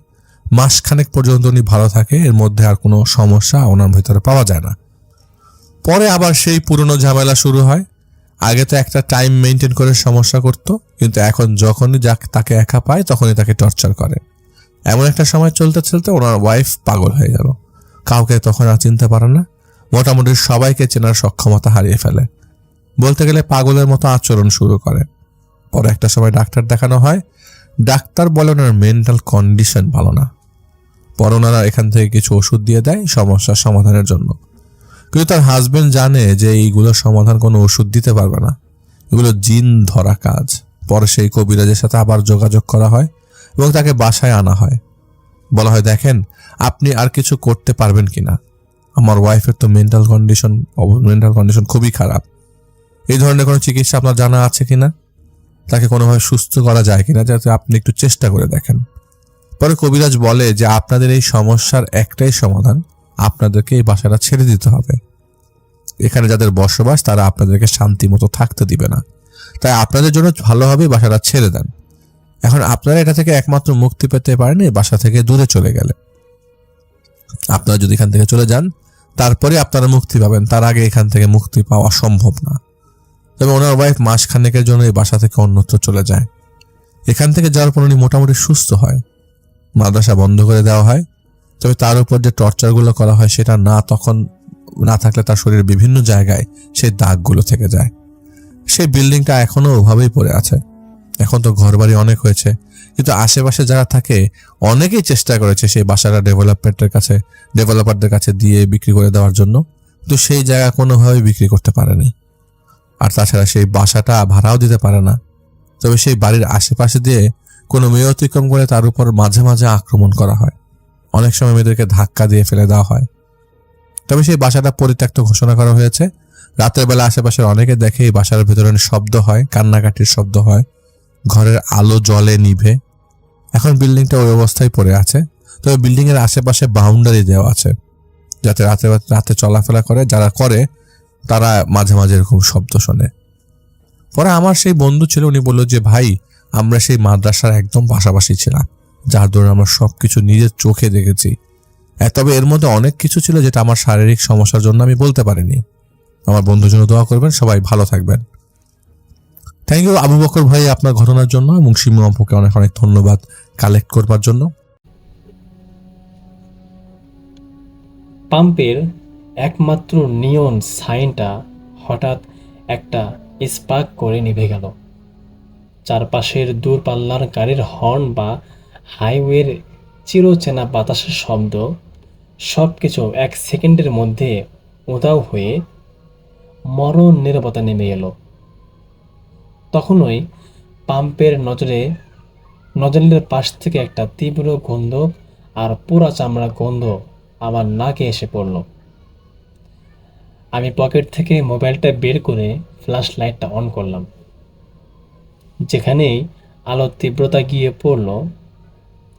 মাসখানেক পর্যন্ত উনি ভালো থাকে, এর মধ্যে আর কোনো সমস্যা ওনার ভিতরে পাওয়া যায় না। পরে আবার সেই পুরনো ঝামেলা শুরু হয়। আগে তো একটা টাইম মেনটেন করে সমস্যা করত, কিন্তু এখন যখনই তাকে একা পায় তখনই তাকে টর্চার করে। এমন একটা সময় চলতে চলতে ওনার ওয়াইফ পাগল হয়ে গেল, কাউকে তখন আর চিনতে পারে না, মোটামুটি সবাইকে চেনার সক্ষমতা হারিয়ে ফেলে, বলতে গেলে পাগলের মতো আচরণ শুরু করে। পরে একটা সময় ডাক্তার দেখানো হয়, ডাক্তার বলে ওনার মেন্টাল কন্ডিশন ভালো না। পরে ওনারা এখান থেকে কিছু ওষুধ দিয়ে দেয় সমস্যার সমাধানের জন্য, কিন্তু তার হাজবেন্ড জানে যে এইগুলোর সমাধান কোনো ওষুধ দিতে পারবে না, এগুলো জিন ধরা কাজ। পরে সেই কবিরাজের সাথে আবার যোগাযোগ করা হয় এবং তাকে বাসায় আনা হয়। বলা হয়, দেখেন আপনি আর কিছু করতে পারবেন কিনা, আমার ওয়াইফের তো মেন্টাল কন্ডিশন খুবই খারাপ, এই ধরনের কোনো চিকিৎসা আপনার জানা আছে কিনা, তাকে কোনোভাবে সুস্থ করা যায় কিনা, যাতে আপনি একটু চেষ্টা করে দেখেন। পরে কবিরাজ বলে যে আপনাদের এই সমস্যার একটাই সমাধান, আপনাদেরকে এই বাসাটা ছেড়ে দিতে হবে। এখানে যাদের বসবাস তারা আপনাদেরকে শান্তি মতো থাকতে দিবে না, তাই আপনাদের জন্য ভালো হবে বাসাটা ছেড়ে দেন। এখন আপনারা এটা থেকে একমাত্র মুক্তি পেতে পারেন এই বাসা থেকে দূরে চলে গেলে। আপনারা যদি এখান থেকে চলে যান তারপরে আপনারা মুক্তি পাবেন, তার আগে এখান থেকে মুক্তি পাওয়া সম্ভব না। তবে ওনার ওয়াইফ মাসখানেকের জন্য এই বাসা থেকে অন্যত্র চলে যায়। এখান থেকে যাওয়ার পর উনি মোটামুটি সুস্থ হয়। মাদ্রাসা বন্ধ করে দেওয়া হয়, তবে তার উপর যে টর্চারগুলো করা হয় সেটা তখন না থাকলে তার শরীরের বিভিন্ন জায়গায় সেই দাগগুলো থেকে যায়। সেই বিল্ডিংটা এখনো ওভাবেই পড়ে আছে। এখন তো ঘরবাড়ি অনেক হয়েছে, কিন্তু আশেপাশে যারা থাকে অনেকেই চেষ্টা করেছে সেই বাসাটা ডেভেলপারদের কাছে দিয়ে বিক্রি করে দেওয়ার জন্য, কিন্তু সেই জায়গা কোনোভাবেই বিক্রি করতে পারেনি। আর তাছাড়া সেই বাসাটা ভাড়াও দিতে পারে না। তবে সেই বাড়ির আশেপাশে দিয়ে কোনো মেয়ে অতিক্রম করে তার উপর মাঝে মাঝে আক্রমণ করা হয়, অনেক সময় মেয়েদেরকে ধাক্কা দিয়ে ফেলে দেওয়া হয়। তবে সেই বাসাটা পরিত্যক্ত ঘোষণা করা হয়েছে। রাতের বেলা আশেপাশের অনেকে দেখে এই বাসার ভেতরে শব্দ হয়, কান্নাকাটির শব্দ হয়, ঘরের আলো জ্বলে নিভে। এখন বিল্ডিংটা ওই অবস্থায় পড়ে আছে, তবে বিল্ডিং এর আশেপাশে বাউন্ডারি দেওয়া আছে, যাতে রাতে চলাফেরা করে যারা করে তারা মাঝে মাঝে এরকম শব্দ শোনে। পরে আমার সেই বন্ধু ছিল, উনি বলল যে ভাই আমরা সেই মাদ্রাসার একদম পাশাপাশি ছিলাম, যার দরুন আমরা সবকিছু নিজের চোখে দেখেছি। তবে এর মধ্যে অনেক কিছু ছিল যেটা আমার শারীরিক সমস্যার জন্য আমি বলতে পারিনি। আমার বন্ধুর জন্য দোয়া করবেন, সবাই ভালো থাকবেন। থ্যাংক ইউ আবু বকর ভাই আপনার ঘটনার জন্য, এবং শিমু আপুকে অনেক অনেক ধন্যবাদ কালেক্ট করবার জন্য। পাম্পের একমাত্র নিয়ন সাইনটা হঠাৎ একটা স্পার্ক করে নিভে গেল। চারপাশের দূরপাল্লার গাড়ির হর্ন বা হাইওয়ের চিরচেনা বাতাসের শব্দ সব কিছু 1 সেকেন্ডের মধ্যে উধাও হয়ে মরণ নীরবতা নেমে এলো। তখনই পাম্পের নজলের পাশ থেকে একটা তীব্র গন্ধ আর পোড়া চামড়া গন্ধ আমার নাকে এসে পড়ল। আমি পকেট থেকে মোবাইলটা বের করে ফ্ল্যাশ লাইটটা অন করলাম। যেখানেই আলোর তীব্রতা গিয়ে পড়ল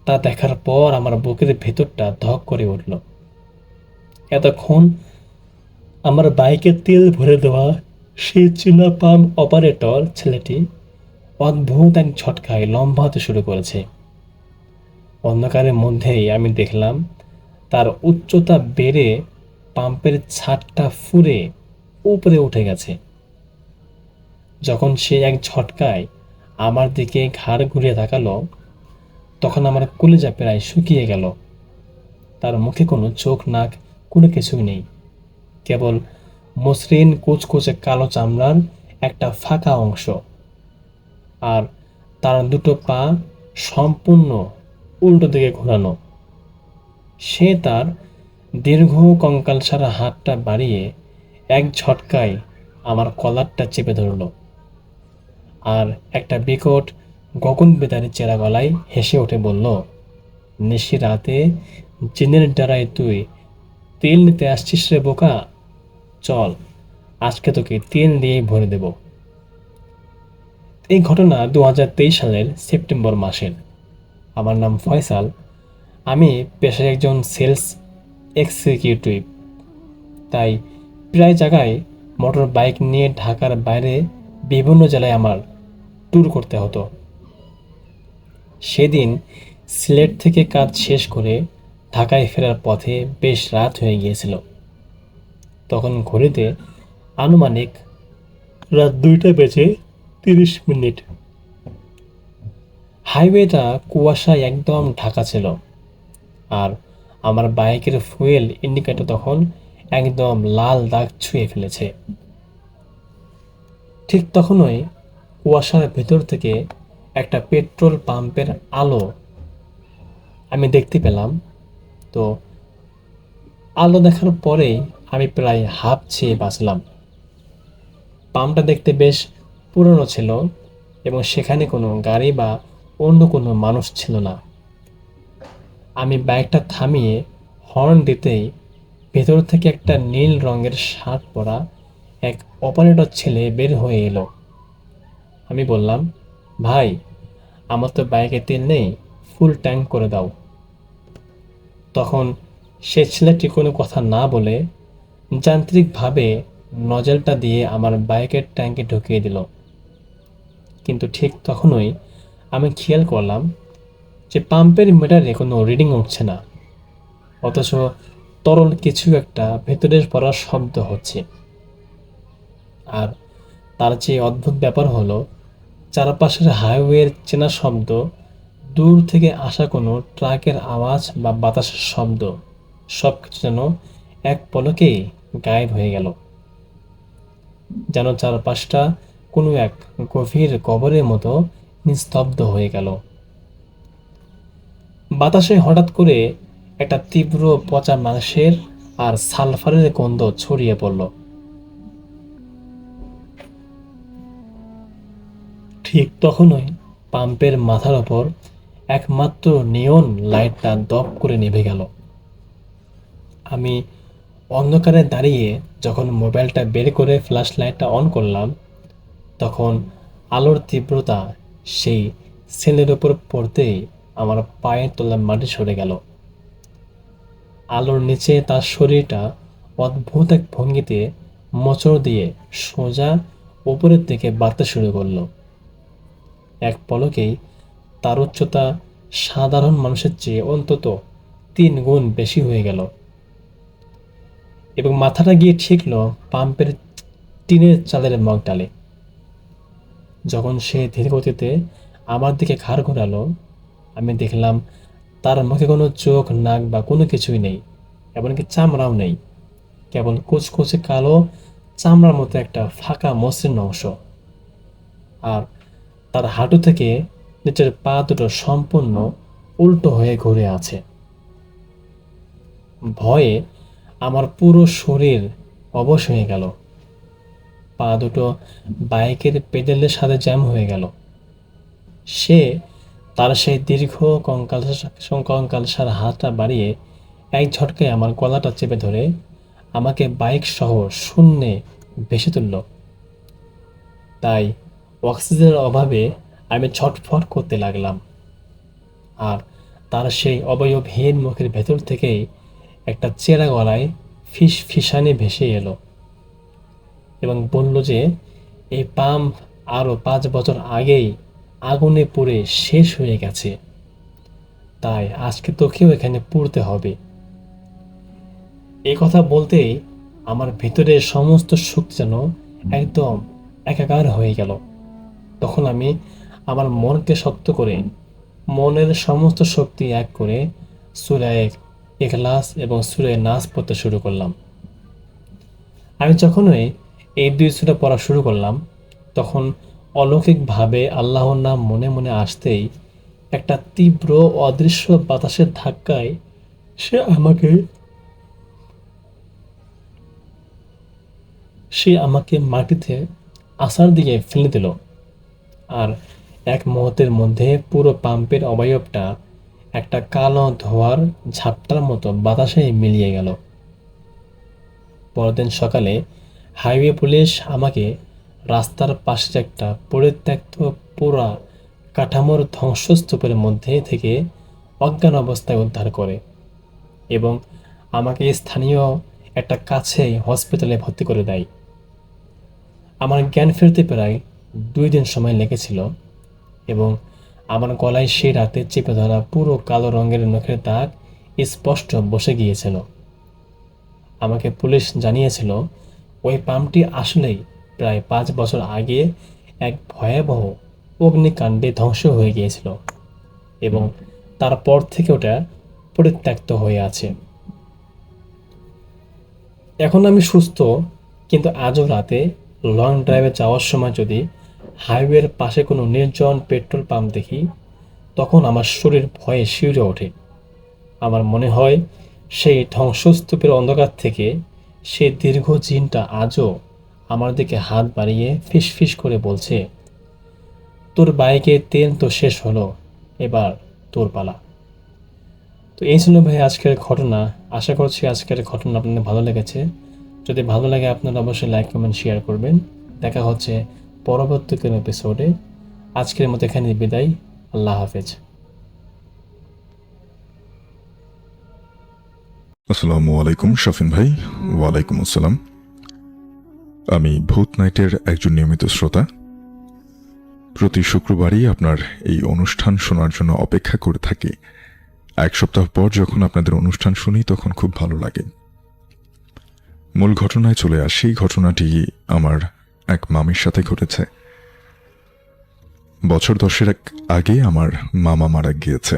তা দেখার পর আমার বুকের ভেতরটা ধক করে উঠল। এতক্ষণ আমার বাইকে তেল ভরে দেওয়া সেই চীনা পাম্প অপারেটর ছেলেটি অদ্ভুত এক ঝটকায় লম্বা হতে শুরু করেছে। অন্ধকারের মধ্যেই আমি দেখলাম তার উচ্চতা বেড়ে পাম্পের ছাদটা ফুঁড়ে উপরে উঠে গেছে। যখন সে এক ঝটকায় আমার দিকে ঘাড় ঘুরিয়ে তাকালো, তখন আমার কলিজা প্রায় শুকিয়ে গেল। তার মুখে কোনো চোখ নাক কোনো কিছুই নেই, কেবল মসৃণ কুচকুচে কালো চামড়ার একটা ফাঁকা অংশ, আর তার দুটো পা সম্পূর্ণ উল্টো দিকে ঘোরানো। সে তার দীর্ঘ কঙ্কালসারা হাতটা বাড়িয়ে এক ঝটকায় আমার কলারটা চেপে ধরল, আর একটা বিকট গগনবিদারী চেরা গলায় হেসে উঠে বলল, নিশি রাতে জিনের ডারায় তুই তেল নিতে আসছিস রে বোকা? চল, আজকে তোকে তেল দিয়েই ভরে দেব। এই ঘটনা 2023 সালের সেপ্টেম্বর মাসের। আমার নাম ফয়সাল। আমি পেশায় একজন সেলস এক্সিকিউটিভ। তাই প্রায় জায়গায় মোটর বাইক নিয়ে ঢাকার বাইরে বিভিন্ন জেলায় আমার ট্যুর করতে হতো। সেদিন সিলেট থেকে কাজ শেষ করে ঢাকায় ফেরার পথে বেশ রাত হয়ে গিয়েছিল। তখন ঘড়িতে আনুমানিক রাত 2:30। হাইওয়েটা কুয়াশায় একদম ঢাকা ছিল, আর আমার বাইকের ফুয়েল ইন্ডিকেটর তখন একদম লাল দাগ ছুঁয়ে ফেলেছে। ঠিক তখনই কুয়াশার ভেতর থেকে একটা পেট্রোল পাম্পের আলো আমি দেখতে পেলাম। তো আলো দেখার পরেই আমি প্রায় হাঁপ ছেয়ে বাঁচলাম। পাম্পটা দেখতে বেশ পুরনো ছিল এবং সেখানে কোনো গাড়ি বা অন্য কোনো মানুষ ছিল না। আমি বাইকটা থামিয়ে হর্ন দিতেই ভেতর থেকে একটা নীল রঙের শার্ট পরা এক অপারেটর ছেলে বের হয়ে এলো। আমি বললাম, ভাই, আমার তো বাইকে তেল নেই, ফুল ট্যাঙ্ক করে দাও। তখন সে ছেলেটি কোনো কথা না বলে যান্ত্রিকভাবে নজলটা দিয়ে আমার বাইকের ট্যাঙ্কে ঢুকিয়ে দিল। কিন্তু ঠিক তখনই আমি খেয়াল করলাম যে পাম্পের মিটারে কোনো রিডিং উঠছে না, অথচ তরল কিছু একটা ভেতরে পড়ার শব্দ হচ্ছে। আর তার চেয়ে অদ্ভুত ব্যাপার হলো, চারপাশের হাইওয়ের চেনা শব্দ, দূর থেকে আসা কোনো ট্রাকের আওয়াজ বা বাতাসের শব্দ, সব কিছু যেন এক পলকেই গায়েব হয়ে গেল। যেন চারপাশটা কোনো এক গভীর কবরের মতো নিস্তব্ধ হয়ে গেল। বাতাসে হঠাৎ করে একটা তীব্র পচা মাংসের আর সালফারের গন্ধ ছড়িয়ে পড়ল। ঠিক তখনই পাম্পের মাথার ওপর একমাত্র নিয়ন লাইটটা দপ করে নিভে গেল। আমি অন্ধকারে দাঁড়িয়ে যখন মোবাইলটা বের করে ফ্ল্যাশ লাইটটা অন করলাম, তখন আলোর তীব্রতা সেই ছেলের ওপর পড়তেই আমার পায়ের তলার মাটি সরে গেল। আলোর নিচে তার শরীরটা অদ্ভুত এক ভঙ্গিতে মোচড় দিয়ে সোজা উপরের দিকে বাড়তে শুরু করলো। এক পলকেই তার উচ্চতা সাধারণ মানুষের চেয়ে অন্তত 3 গুণ বেশি হয়ে গেল, এবং মাথাটা গিয়ে ঠেকল পাম্পের টিনের চালের মগডালে। যখন সে ধীর গতিতে আমার দিকে ঘাড় ঘোরালো, আমি দেখলাম তার মুখে কোনো চোখ নাক বা কোনো কিছুই নেই, এমনকি চামড়াও নেই, কেবল কুচকুচে কালো চামড়ার মতো একটা ফাঁকা মসৃণ অংশ। আর তার হাঁটু থেকে নিচের পা দুটো সম্পূর্ণ উল্টো হয়ে ঘুরে আছে। ভয়ে আমার পুরো শরীর অবশ হয়ে গেল। পা দুটো বাইকের পেডেলের সাথে জ্যাম হয়ে গেল। সে তার সেই দীর্ঘ কঙ্কালসার হাতটা বাড়িয়ে এক ঝটকায় আমার গলাটা চেপে ধরে আমাকে বাইক সহ শূন্যে ভেসে তুলল। তাই অক্সিজেনের অভাবে আমি ছটফট করতে লাগলাম, আর তার সেই অবয়বহীন মুখের ভেতর থেকেই একটা চেরা গলায় ফিসফিসানি ভেসে এলো এবং বলল যে এই পাম্প আরও 5 বছর আগেই আগুনে পুড়ে শেষ হয়ে গেছে, তাই আজকে তোকেও এখানে পুড়তে হবে। এই কথা বলতেই আমার ভিতরের সমস্ত সুখ যেন একদম একাকার হয়ে গেল। তখন আমি আমার মনকে শক্ত করে মনের সমস্ত শক্তি এক করে সূরা ইখলাস এবং সূরা নাস পড়তে শুরু করলাম। আমি যখনই এই দুই সূরা পড়া শুরু করলাম, তখন অলৌকিকভাবে আল্লাহর নাম মনে মনে আসতেই একটা তীব্র অদৃশ্য বাতাসের ধাক্কায় সে আমাকে মাটিতে আসার দিকে ফেলে দিল। আর এক মুহূর্তের মধ্যে পুরো পাম্পের অবয়বটা একটা কালো ধোঁয়ার ঝাপটার মতো বাতাসে মিলিয়ে গেল। পরদিন সকালে হাইওয়ে পুলিশ আমাকে রাস্তার পাশের একটা পরিত্যক্ত পোড়া কাঠামোর ধ্বংসস্তূপের মধ্যে থেকে অজ্ঞান অবস্থায় উদ্ধার করে এবং আমাকে স্থানীয় একটা কাছেই হসপিটালে ভর্তি করে দেয়। আমার জ্ঞান ফিরতে প্রায় 2 দিন সময় লেগেছিল এবং আমার গলায় সেই রাতে চেপে ধরা পুরো কালো রঙের নখের দাগ স্পষ্ট বসে গিয়েছিল। আমাকে পুলিশ জানিয়েছিল ওই পাম্পটি আসলেই প্রায় 5 বছর আগে এক ভয়াবহ অগ্নিকাণ্ডে ধ্বংস হয়ে গিয়েছিল এবং তারপর থেকে ওটা পরিত্যক্ত হয়ে আছে। এখন আমি সুস্থ, কিন্তু আজও রাতে লং ড্রাইভে যাওয়ার সময় যদি হাইওয়ের পাশে কোনো নির্জন পেট্রোল পাম্প দেখি, তখন আমার শরীর ভয়ে শিউরে ওঠে। আমার মনে হয় সেই ধ্বংসস্তূপের অন্ধকার থেকে সেই দীর্ঘ জিনটা আজও আমার দিকে হাত বাড়িয়ে ফিসফিস করে বলছে, তোর বাইকে তেল তো শেষ হলো, এবার তোর পালা। তো এই ছিল ভাই আজকের ঘটনা। আশা করছি আজকের ঘটনা আপনাদের ভালো লেগেছে। যদি ভালো লাগে আপনারা অবশ্যই লাইক কমেন্ট শেয়ার করবেন। দেখা হচ্ছে পরবর্তী কোনো এপিসোডে। আজকের মতো এখানে বিদায়। আল্লাহ হাফেজ। আসসালামু আলাইকুম শফিন ভাই। ওয়ালাইকুম আসসালাম। আমি ভূত নাইটের একজন নিয়মিত শ্রোতা। প্রতি শুক্রবারই আপনার এই অনুষ্ঠান শোনার জন্য অপেক্ষা করে থাকি। 1 সপ্তাহ পর যখন আপনাদের অনুষ্ঠান শুনি তখন খুব ভালো লাগে। মূল ঘটনায় চলে আসি। ঘটনাটি আমার এক মামির সাথে ঘটেছে। বছর 10 আগে আমার মামা মারা গিয়েছে।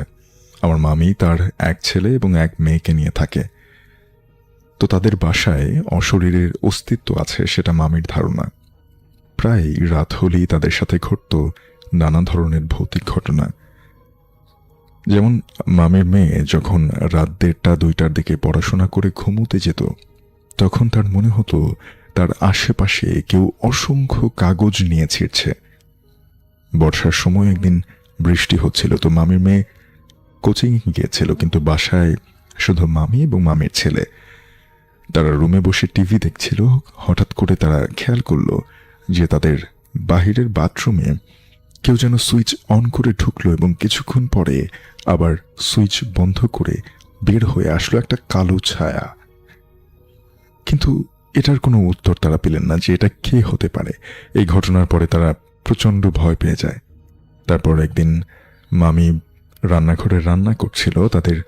আমার মামি তার এক ছেলে এবং এক মেয়েকে নিয়ে থাকে। তো তাদের বাসায় অশরীরের অস্তিত্ব আছে সেটা মামির ধারণা। প্রায় রাত হলেই তাদের সাথে ঘটত নানা ধরনের ভৌতিক ঘটনা। যেমন মামির মেয়ে যখন রাত 1:30-2টার দিকে পড়াশোনা করে ঘুমোতে যেত, তখন তার মনে হতো তার আশেপাশে কেউ অসংখ্য কাগজ নিয়ে ছিঁড়ছে। বর্ষার সময় একদিন বৃষ্টি হচ্ছিল, তো মামির মেয়ে কোচিং গিয়েছিল, কিন্তু বাসায় শুধু মামি এবং মামির ছেলে। তারা রুমে বসে টিভি দেখছিল। হঠাৎ করে তারা খেয়াল করলো যে তাদের বাহিরের বাথরুমে কেউ যেন সুইচ অন করে ঢুকলো এবং কিছুক্ষণ পরে আবার সুইচ বন্ধ করে বের হয়ে আসলো একটা কালো ছায়া। কিন্তু এটার কোনো উত্তর তারা পেলেন না যে এটা কে হতে পারে। এই ঘটনার পরে তারা প্রচণ্ড ভয় পেয়ে যায়। তারপর একদিন মামি রান্নাঘরে রান্না করছিল। তাদের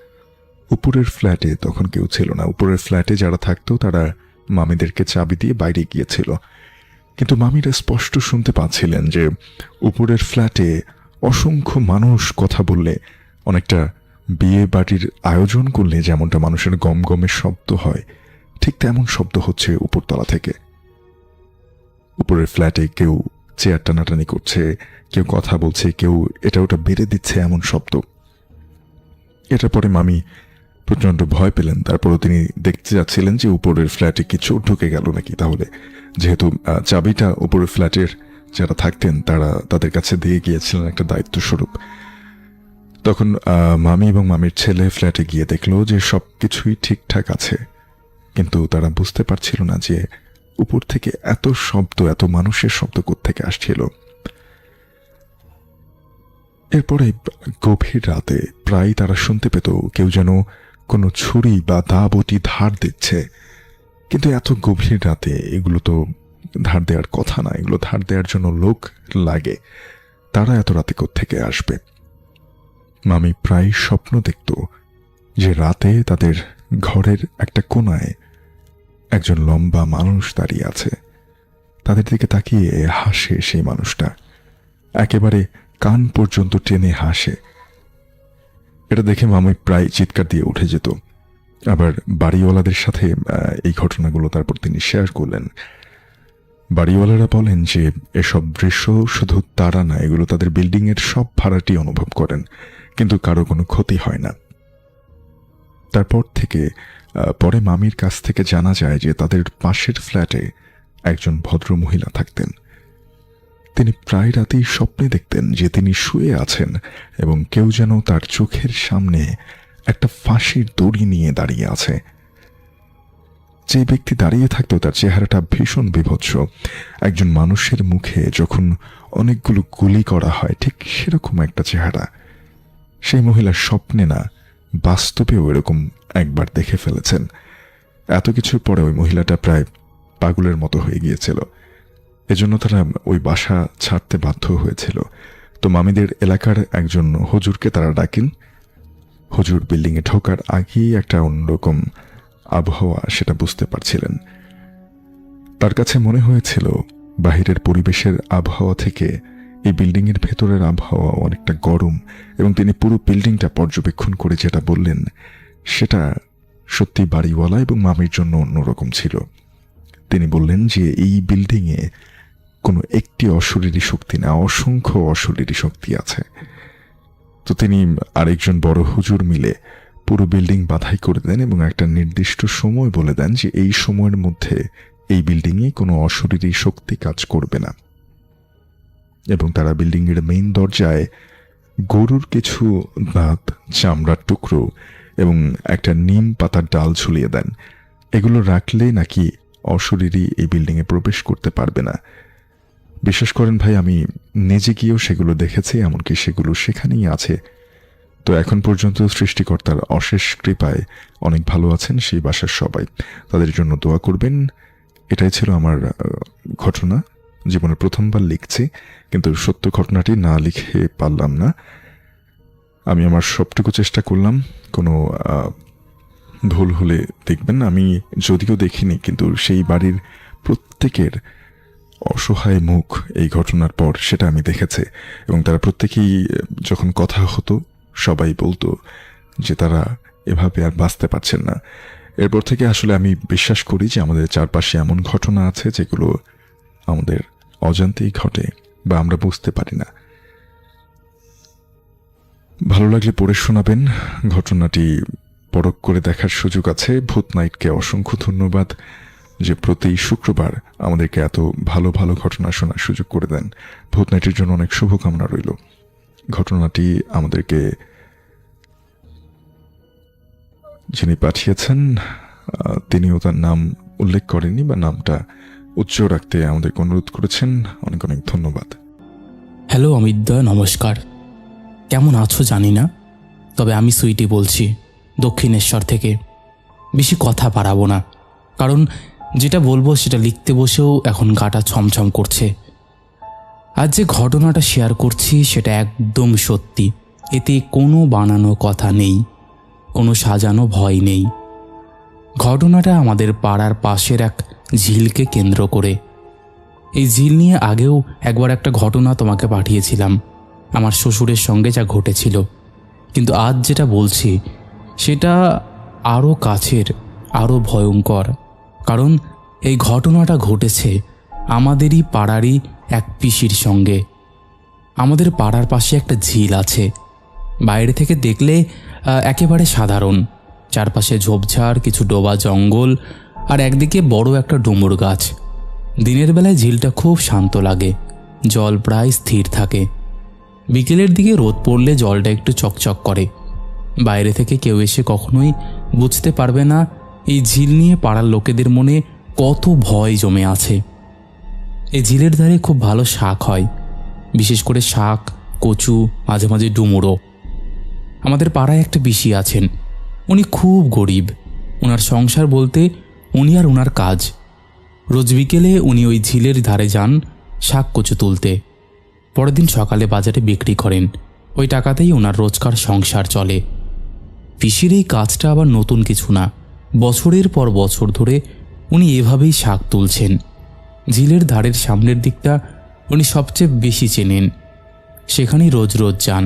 উপরের ফ্ল্যাটে তখন কেউ ছিল না। উপরের ফ্ল্যাটে যারা থাকতো তারা মামিদেরকে চাবি দিয়ে বাইরে গিয়েছিল, কিন্তু মামিরা স্পষ্ট শুনতে পাচ্ছিলেন যে উপরের ফ্ল্যাটে অসংখ্য মানুষ কথা বললে, অনেকটা বিয়ে বাড়ির আয়োজন করলে যেমনটা মানুষের গমগমের শব্দ হয়, ঠিক তেমন শব্দ হচ্ছে উপরতলা থেকে। উপরের ফ্ল্যাটে কেউ চেয়ার টানাটানি করছে, কেউ কথা বলছে, কেউ এটা ওটা বেড়ে দিচ্ছে, এমন শব্দ। এটার পরে মামি প্রচণ্ড ভয় পেলেন। তারপরও তিনি দেখতে যাচ্ছিলেন যে উপরের ফ্ল্যাটে কি চোর ঢুকে গেল নাকি। তাহলে যেহেতু চাবিটা উপরের ফ্ল্যাটের যারা থাকতেন তারা তাদের কাছে দিয়ে গিয়েছিলেন একটা দায়িত্ব স্বরূপ। তখন মামি এবং মামির ছেলে ফ্ল্যাটে গিয়ে দেখলো যে সব কিছুই ঠিকঠাক আছে, কিন্তু তারা বুঝতে পারছিল না যে উপর থেকে এত শব্দ, এত মানুষের শব্দ কোত্থেকে আসছিল। এরপরে গভীর রাতে প্রায় তারা শুনতে পেত কেউ যেন কোনো ছুরি বা দা বটি ধার দিচ্ছে। কিন্তু এত গভীর রাতে এগুলো তো ধার দেওয়ার কথা না, এগুলো ধার দেওয়ার জন্য লোক লাগে, তারা এত রাতে কোত্থেকে আসবে। মামি প্রায় স্বপ্ন দেখত যে রাতে তাদের ঘরের একটা কোনায় একজন লম্বা মানুষ দাঁড়িয়ে আছে। তাদের দিকে তাকিয়ে হাসে সেই মানুষটা, একেবারে কান পর্যন্ত টেনে হাসে। এটা দেখে মামি প্রায় চিৎকার দিয়ে উঠে যেত। আবার বাড়িওয়ালাদের সাথে এই ঘটনাগুলো তারপর তিনি শেয়ার করলেন। বাড়িওয়ালারা বলেন যে এসব দৃশ্য শুধু তারা না, এগুলো তাদের বিল্ডিংয়ের সব ভাড়াটি অনুভব করেন, কিন্তু কারো কোনো ক্ষতি হয় না। তারপর থেকে পরে মামির কাছ থেকে জানা যায় যে তাদের পাশের ফ্ল্যাটে একজন ভদ্র মহিলা থাকতেন। তিনি প্রায় রাতেই স্বপ্নে দেখতেন যে তিনি শুয়ে আছেন এবং কেউ যেন তার চোখের সামনে একটা ফাঁসির দড়ি নিয়ে দাঁড়িয়ে আছে। যে ব্যক্তি দাঁড়িয়ে থাকতো তার চেহারাটা ভীষণ বিভৎস, একজন মানুষের মুখে যখন অনেকগুলো গুলি করা হয় ঠিক সেরকম একটা চেহারা। সেই মহিলার স্বপ্নে না, বাস্তবেও এরকম একবার দেখে ফেলেছেন। এত কিছুর পরে ওই মহিলাটা প্রায় পাগলের মতো হয়ে গিয়েছিল, এজন্য তারা ওই বাসা ছাড়তে বাধ্য হয়েছিল। তো মামিদের এলাকার একজন হুজুরকে তারা ডাকেন। হুজুর বিল্ডিংয়ে ঢোকার আগেই একটা অন্যরকম আবহাওয়া সেটা বুঝতে পারছিলেন। তার কাছে মনে হয়েছিল বাহিরের পরিবেশের আবহাওয়া থেকে এই বিল্ডিংয়ের ভেতরের আবহাওয়া অনেকটা গরম, এবং তিনি পুরো বিল্ডিংটা পর্যবেক্ষণ করে যেটা বললেন সেটা সত্যি বাড়িওয়ালা এবং মামির জন্য অন্যরকম ছিল। তিনি বললেন যে এই বিল্ডিংয়ে কোনো একটি অশরীরী শক্তি না, অসংখ্য অশরীরী শক্তি আছে। তো তিনি আরেকজন বড় হুজুর মিলে পুরো বিল্ডিং বাধাই করে দেন এবং একটা নির্দিষ্ট সময় বলে দেন যে এই সময়ের মধ্যে এই বিল্ডিংয়ে কোনো অশরীরী শক্তি কাজ করবে না। এবং তারা বিল্ডিংয়ের মেইন দরজায় গরুর কিছু দাঁত, চামড়ার টুকরো এবং একটা নিম পাতার ডাল ঝুলিয়ে দেন। এগুলো রাখলে নাকি অশরীরী এই বিল্ডিংয়ে প্রবেশ করতে পারবে না। বিশ্বাস করেন ভাই, আমি নিজে গিয়েও সেগুলো দেখেছি, এমনকি সেগুলো সেখানেই আছে। তো এখন পর্যন্ত সৃষ্টিকর্তার অশেষ কৃপায় অনেক ভালো আছেন সেই বাসার সবাই। তাদের জন্য দোয়া করবেন। এটাই ছিল আমার ঘটনা। জীবনে প্রথমবার লিখছি, কিন্তু সত্য ঘটনাটি না লিখে পারলাম না। আমি আমার সবটুকু চেষ্টা করলাম। কোনো ভুল হলে দেখবেন। আমি যদিও দেখিনি, কিন্তু সেই বাড়ির প্রত্যেকের অসহায় মুখ এই ঘটনার পর সেটা আমি দেখেছি, এবং তারা প্রত্যেকেই যখন কথা হতো সবাই বলতো যে তারা এভাবে আর বাঁচতে পারছেন না। এরপর থেকে আসলে আমি বিশ্বাস করি যে আমাদের চারপাশে এমন ঘটনা আছে যেগুলো আমাদের অজান্তেই ঘটে বা আমরা বুঝতে পারি না। ভালো লাগলে পড়ে শোনাবেন। ঘটনাটি পরখ করে দেখার সুযোগ আছে। ভূত নাইটকে অসংখ্য ধন্যবাদ যে প্রতি শুক্রবার আমাদেরকে এত ভালো ভালো ঘটনা শোনার সুযোগ করে দেন। ভূত নাইটের জন্য অনেক শুভকামনা রইল। ঘটনাটি আমাদেরকে যিনি পাঠিয়েছেন তিনিও তার নাম উল্লেখ করেননি বা নামটা উচ্চ রাখতে আমাদেরকে অনুরোধ করেছেন। অনেক অনেক ধন্যবাদ। হ্যালো অমিতদা, নমস্কার। কেমন আছো জানি না, তবে আমি সুইটি বলছি দক্ষিণেশ্বর থেকে। বেশি কথা বাড়াবো না, কারণ যেটা বলবো সেটা লিখতে বসেও এখন গাটা ছমছম করছে। আজ যে ঘটনাটা শেয়ার করছি সেটা একদম সত্যি। এতে কোনো বানানো কথা নেই, কোনো সাজানো ভয় নেই। ঘটনাটা আমাদের পাড়ার পাশের এক ঝিলকে কেন্দ্র করে। এই ঝিল নিয়ে আগেও একবার একটা ঘটনা তোমাকে পাঠিয়েছিলাম, আমার শ্বশুরের সঙ্গে যা ঘটেছিল। কিন্তু আজ যেটা বলছি সেটা আরও কাছের, আরও ভয়ঙ্কর। কারণ এই ঘটনাটা ঘটেছে আমাদেরই পাড়ারই এক পিসির সঙ্গে। আমাদের পাড়ার পাশে একটা ঝিল আছে। বাইরে থেকে দেখলে একেবারে সাধারণ, চারপাশে ঝোপঝাড়, কিছু ডোবা জঙ্গল, আর একদিকে বড় একটা ডুমুর গাছ। দিনের বেলায় ঝিলটা খুব শান্ত লাগে, জল প্রায় স্থির থাকে। বিকেলের দিকে রোদ পড়লে জলটা একটু চকচক করে। বাইরে থেকে কেউ এসে কখনোই বুঝতে পারবে না এই ঝিল নিয়ে পাড়ার লোকেদের মনে কত ভয় জমে আছে। এই ঝিলের ধারে খুব ভালো শাক হয়, বিশেষ করে শাক, কচু, মাঝে মাঝে ডুমুরও। আমাদের পাড়ায় একটা পিসি আছেন, উনি খুব গরিব। ওনার সংসার বলতে উনি আর ওনার কাজ। রোজ বিকেলে উনি ওই ঝিলের ধারে যান শাক কচু তুলতে। পরের দিন সকালে বাজারে বিক্রি করেন। ওই টাকাতেই ওনার রোজকার সংসার চলে। পিসির এই কাজটা আবার নতুন কিছু না, বছরের পর বছর ধরে উনি এভাবেই শাক তুলছেন। ঝিলের ধারের সামনের দিকটা উনি সবচেয়ে বেশি চেনেন, সেখানেই রোজ রোজ যান।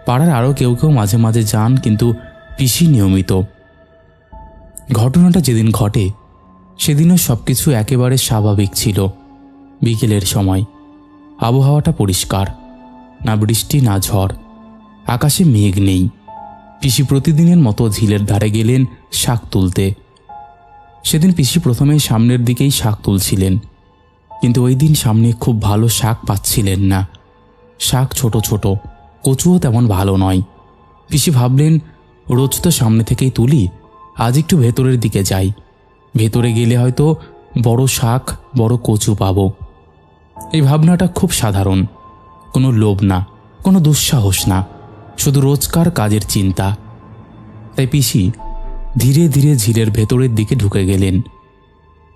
পাড়ার আরও কেউ কেউ মাঝে মাঝে যান, কিন্তু পিসি নিয়মিত। ঘটনাটা যেদিন ঘটে সেদিনও সব কিছু একেবারে স্বাভাবিক ছিল। বিকেলের সময় আবহাওয়াটা পরিষ্কার, না বৃষ্টি না ঝড়, আকাশে মেঘ নেই। পিসি প্রতিদিনের মতো ঝিলের ধারে গেলেন শাক তুলতে। সেদিন পিসি প্রথমেই সামনের দিকেই শাক তুলছিলেন, কিন্তু ওই দিন সামনে খুব ভালো শাক পাচ্ছিলেন না। শাক ছোট ছোট, কচুও তেমন ভালো নয়। পিসি ভাবলেন, রোজ তো সামনে থেকেই তুলি, আজ একটু ভেতরের দিকে যাই, ভেতরে গেলে হয়তো বড় শাক, বড় কচু পাব। এই ভাবনাটা খুব সাধারণ, কোনো লোভ না, কোনো দুঃসাহস না, শুধু রোজকার কাজের চিন্তা। তাই পিসি ধীরে ধীরে ঝিলের ভেতরের দিকে ঢুকে গেলেন।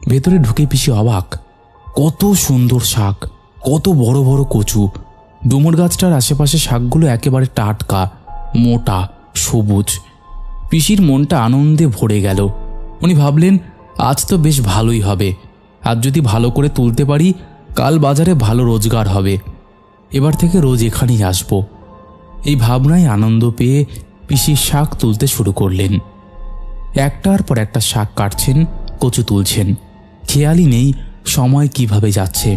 ভেতরে ঢুকে পিসি অবাক, কত সুন্দর শাক, কত বড় বড় কচু। ডুমুর গাছটার আশেপাশে শাকগুলো একেবারে টাটকা, মোটা, সবুজ। পিসির মনটা আনন্দে ভরে গেল। উনি ভাবলেন, আজ তো বেশ ভালোই হবে, আজ যদি ভালো করে তুলতে পারি কাল বাজারে ভালো রোজগার হবে, এবার থেকে রোজ এখানেই আসব। এই ভাবনায় আনন্দ পেয়ে পিসি শাক তুলতে শুরু করলেন। একটার পর একটা শাক কাটছেন, কচু তুলছেন, খেয়ালই নেই সময় কিভাবে যাচ্ছে।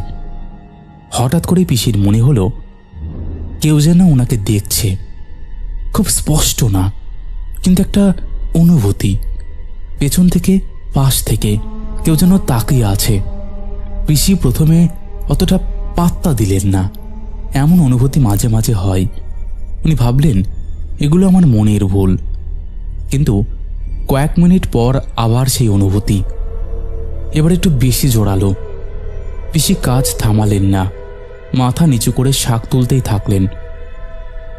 হঠাৎ করে পিসির মনে হলো কেউ যেন ওনাকে দেখছে, খুব স্পষ্ট না, কিন্তু একটা অনুভূতি। পেছন থেকে, পাশ থেকে কেউ যেন তাকিয়ে আছে। পিসি প্রথমে অতটা পাত্তা দিলেন না, এমন অনুভূতি মাঝে মাঝে হয়। উনি ভাবলেন, এগুলো আমার মনের ভুল। কিন্তু কয়েক মিনিট পর আবার সেই অনুভূতি, এবার একটু বেশি জোরালো। পিসি কাজ থামালেন না, মাথা নিচু করে শাক তুলতেই থাকলেন।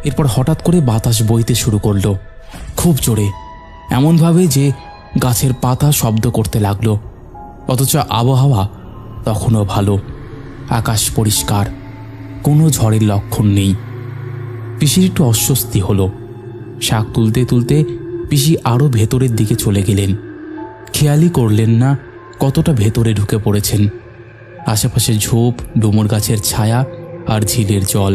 এরপর হঠাৎ করে বাতাস বইতে শুরু করলো, খুব জোরে, এমনভাবে যে গাছের পাতা শব্দ করতে লাগলো। অথচ আবহাওয়া তখনও ভালো, আকাশ পরিষ্কার, কোনো ঝড়ের লক্ষণ নেই। পিসির একটু অস্বস্তি হলো। শাক তুলতে তুলতে পিসি আরও ভেতরের দিকে চলে গেলেন। খেয়ালই করলেন না কতটা ভেতরে ঢুকে পড়েছেন। আশেপাশে ঝোপ, ডুমুর গাছের ছায়া আর ঝিলের জল।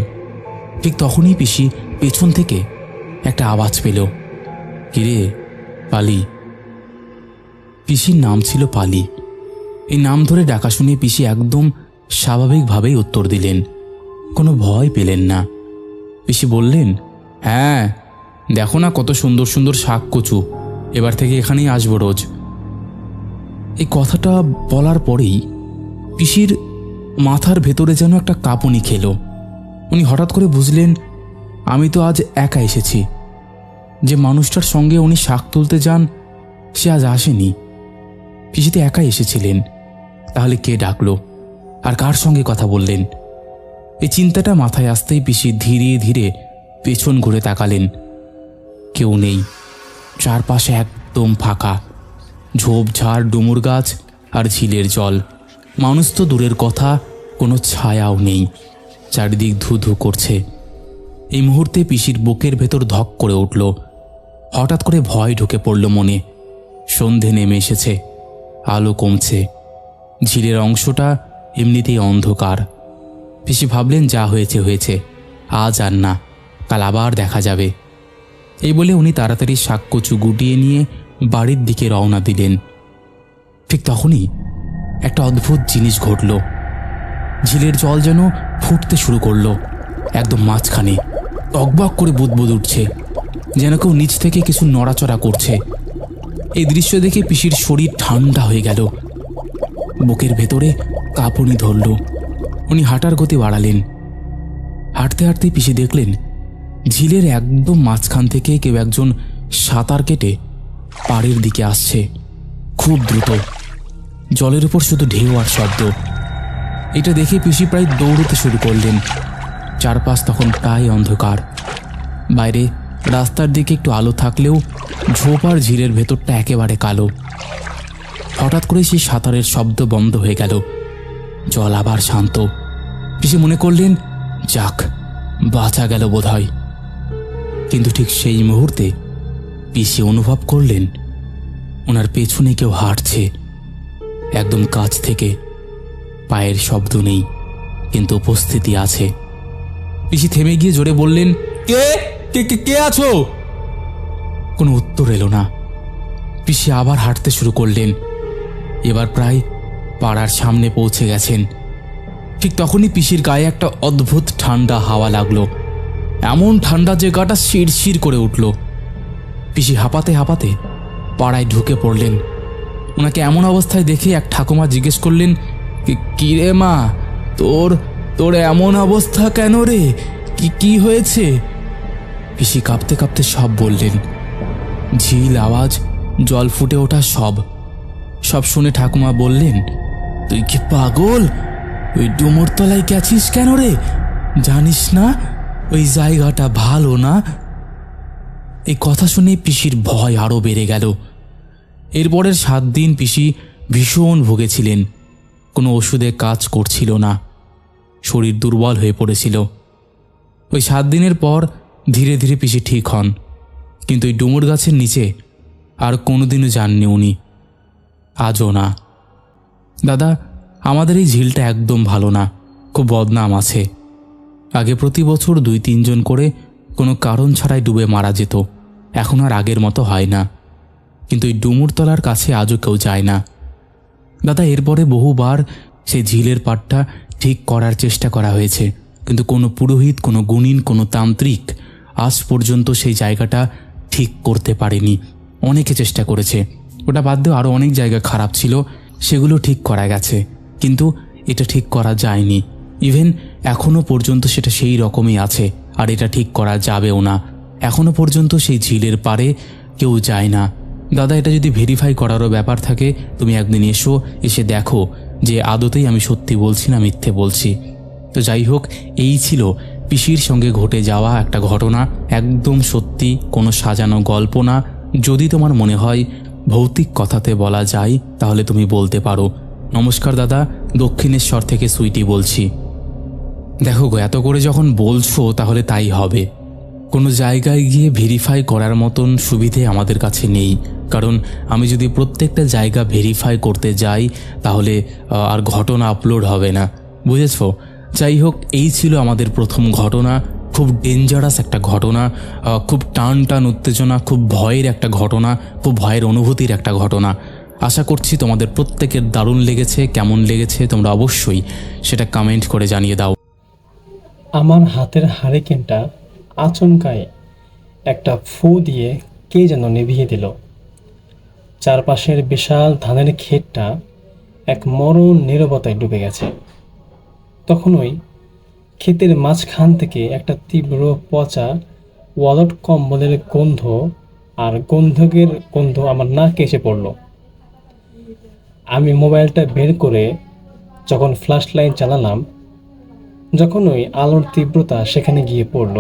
ঠিক তখনই পিসি পেছন থেকে একটা আওয়াজ পেল, কিরে পালি। পিসির নাম ছিল পালি। এই নাম ধরে ডাকা শুনে পিসি একদম স্বাভাবিকভাবেই উত্তর দিলেন, কোনো ভয় পেলেন না। পিসি বললেন, হ্যাঁ, দেখো না কত সুন্দর সুন্দর শাক কচু, এবার থেকে এখানেই আসবো রোজ। এই কথাটা বলার পরেই পিসির মাথার ভেতরে যেন একটা কাঁপুনি খেলো। উনি হঠাৎ করে বুঝলেন, আমি তো আজ একা এসেছি, যে মানুষটার সঙ্গে উনি শাক তুলতে যান সে আজ আসেনি। পিসি তো একাই এসেছিলেন, তাহলে কে ডাকলো আর কার সঙ্গে কথা বললেন? এই চিন্তাটা মাথায় আসতেই পিসি ধীরে ধীরে পেছন ঘুরে তাকালেন। কেউ নেই, চারপাশে একদম ফাঁকা, ঝোপঝাড়, ডুমুর গাছ আর ঝিলের জল। মানুষ তো দূরের কথা, কোনো ছায়াও নেই, চারিদিক ধু ধু করছে। এই মুহূর্তে পিসির বুকের ভেতর ধক করে উঠল। হঠাৎ করে ভয় ঢুকে পড়ল মনে। সন্ধে নেমে এসেছে, আলো কমছে, ঝিলের অংশটা এমনিতেই অন্ধকার। পিসি ভাবলেন, যা হয়েছে হয়েছে, আজ আর না, কাল আবার দেখা যাবে। এই বলে উনি তাড়াতাড়ি শাক কচু গুটিয়ে নিয়ে বাড়ির দিকে রওনা দিলেন। ঠিক তখনই একটা অদ্ভুত জিনিস ঘটল। ঝিলের জল যেন ফুটতে শুরু করলো, একদম মাঝখানে টকবক করে বুদবুদ উঠছে, যেন কেউ নিচ থেকে কিছু নড়াচড়া করছে। এই দৃশ্য দেখে পিসির শরীর ঠান্ডা হয়ে গেল, বুকের ভেতরে কাঁপুনি ধরল। উনি হাঁটার গতি বাড়ালেন। হাঁটতে হাঁটতে পিসি দেখলেন ঝিলের একদম মাঝখান থেকে কেউ একজন সাঁতার কেটে পাড়ের দিকে আসছে, খুব দ্রুত। জলের উপর শুধু ঢেউ আর শব্দ। এটা দেখে পিসি প্রায় দৌড়তে শুরু করলেন। চারপাশ তখন প্রায় অন্ধকার। বাইরে রাস্তার দিকে একটু আলো থাকলেও ঝোপ আর ঝিলের ভেতরটা একেবারে কালো। হঠাৎ করে সেই সাঁতারের শব্দ বন্ধ হয়ে গেল, জল আবার শান্ত। পিসি মনে করলেন, যাক, বাঁচা গেল বোধহয়। কিন্তু ঠিক সেই মুহূর্তে পিসি অনুভব করলেন ওনার পেছনে কেউ হাঁটছে, একদম কাছ থেকে। পায়ের শব্দ নেই, কিন্তু উপস্থিতি আছে। পিসি থেমে গিয়ে জোরে বললেন, কে কে কে কে আছো? কোনো উত্তর এলো না। পিসি আবার হাঁটতে শুরু করলেন। এবার প্রায় পাড়ার সামনে পৌঁছে গেছেন। ঠিক তখনই পিসির গায়ে একটা অদ্ভুত ঠান্ডা হাওয়া লাগলো। এমন ঠান্ডা যে গাটা শিরশির করে উঠল। পিসি হাঁপাতে হাঁপাতে পাড়ায় ঢুকে পড়লেন। ওনাকে এমন অবস্থায় দেখে এক ঠাকুমা জিজ্ঞেস করলেন, কি রে মা, তোর তোর এমন অবস্থা কেন রে? কি হয়েছে? পিসি কাঁপতে কাঁপতে সব বললেন। ঝিল, আওয়াজ, জল ফুটে ওঠা, সব শুনে ঠাকুমা বললেন, তুই কি পাগল? ওই ডুমুর তলায় গেছিস কেন রে? জানিস না ওই জায়গাটা ভালো না? এই কথা শুনে পিসির ভয় আরো বেড়ে গেল। এরপরের 7 দিন পিসি ভীষণ ভুগেছিলেন। কোনো ওষুধে কাজ করছিল না, শরীর দুর্বল হয়ে পড়েছিল। ওই 7 দিনের পর ধীরে ধীরে পিসি ঠিক হন, কিন্তু ওই ডুমুর গাছের নিচে আর কোনোদিনও যাননি উনি, আজও না। দাদা, আমাদের এই ঝিলটা একদম ভালো না, খুব বদনাম আছে। আগে প্রতি বছর 2-3 জন করে কোনো কারণ ছাড়াই ডুবে মারা যেত, এখন আর আগের মতো হয় না। কিন্তু এই ডুমুরতলার কাছে আজও কেউ যায় না। দাদা, এরপরে বহুবার সেই ঝিলের পাড়টা ঠিক করার চেষ্টা করা হয়েছে, কিন্তু কোনো পুরোহিত, কোনো গুণিন, কোনো তান্ত্রিক আজ পর্যন্ত সেই জায়গাটা ঠিক করতে পারেনি। অনেকে চেষ্টা করেছে, ওটা বাদ দিয়েও আরও অনেক জায়গা খারাপ ছিল, সেগুলো ঠিক করা গেছে, কিন্তু এটা ঠিক করা যায়নি। ইভেন এখনও পর্যন্ত সেটা সেই রকমই আছে, আর এটা ঠিক করা যাবেও না। এখনও পর্যন্ত সেই ঝিলের পাড়ে কেউ যায় না। দাদা, এটা যদি ভেরিফাই করারও ব্যাপার থাকে, তুমি একদিন এসে দেখো যে আদতেই আমি সত্যি বলছি না মিথ্যে বলছি। তো যাই হোক, এই ছিল পিসির সঙ্গে ঘটে যাওয়া একটা ঘটনা, একদম সত্যি, কোনো সাজানো গল্প না। যদি তোমার মনে হয় ভৌতিক কথাতে বলা যায় তাহলে তুমি বলতে পারো। নমস্কার দাদা, দক্ষিণেশ্বর থেকে সুইটি বলছি। দেখো গো, এত করে যখন বলছো তাহলে তাই হবে। কোনো জায়গায় গিয়ে ভেরিফাই করার মতন সুবিধে আমাদের কাছে নেই, কারণ আমি যদি প্রত্যেকটা জায়গা ভেরিফাই করতে যাই তাহলে আর ঘটনা আপলোড হবে না, বুঝেছো? যাই হোক, এই ছিল আমাদের প্রথম ঘটনা। খুব ডেঞ্জারাস একটা ঘটনা, খুব টান উত্তেজনা, খুব ভয়ের একটা ঘটনা, খুব ভয়ের অনুভূতির একটা ঘটনা। আশা করছি তোমাদের প্রত্যেকের দারুণ লেগেছে। কেমন লেগেছে তোমরা অবশ্যই সেটা কমেন্ট করে জানিয়ে দাও। আমার হাতের হারিকেনটা আচমকাই একটা ফু দিয়ে কে যেন নিভিয়ে দিল। চারপাশের বিশাল ধানের ক্ষেতটা এক মরণ নীরবতায় ডুবে গেছে। তখনই ক্ষেতের মাঝখান থেকে একটা তীব্র পচা ওয়ালট কম্বলের গন্ধ আর গন্ধকের গন্ধ আমার নাকে এসে পড়ল। আমি মোবাইলটা বের করে যখন ফ্ল্যাশ লাইট জ্বালালাম, যখনই আলোর তীব্রতা সেখানে গিয়ে পড়ল,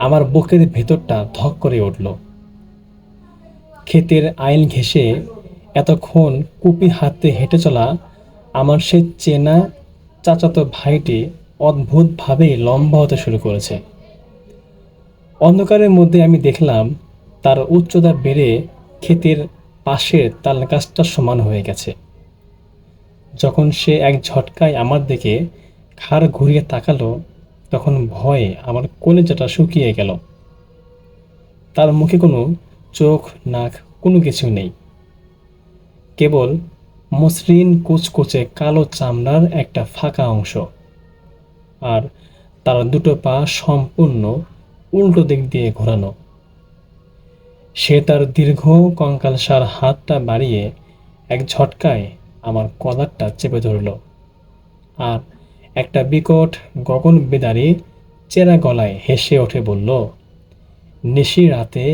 আমার বুকের ভেতরটা ধক করে উঠল। ক্ষেতের আইল ঘেঁষে এতক্ষণ কুপি হাতে হেঁটে চলা আমার সেই চেনা চাচাতো ভাইটি অদ্ভুতভাবেই লম্বা হতে শুরু করেছে। অন্ধকারের মধ্যে আমি দেখলাম তার উচ্চতা বেড়ে ক্ষেতের পাশের তাল গাছটার সমান হয়ে গেছে। যখন সে এক ঝটকায় আমার দিকে ঘাড় ঘুরিয়ে তাকালো, তখন ভয়ে আমার কলিজাটা শুকিয়ে গেল। তার মুখে কোনো চোখ, নাক, কোনো কিছু নেই, কেবল মসৃণ কুচকুচে কালো চামড়ার একটা ফাঁকা অংশ, আর তার দুটো পা সম্পূর্ণ উল্টো দিক দিয়ে ঘোরানো। সে তার দীর্ঘ কঙ্কালসার হাতটা বাড়িয়ে এক ঝটকায় আমার কলারটা চেপে ধরল, আর একটা বিকট গগনবিদারী চেরা গলায় হেসে ওঠে বলল, নিশি রাতে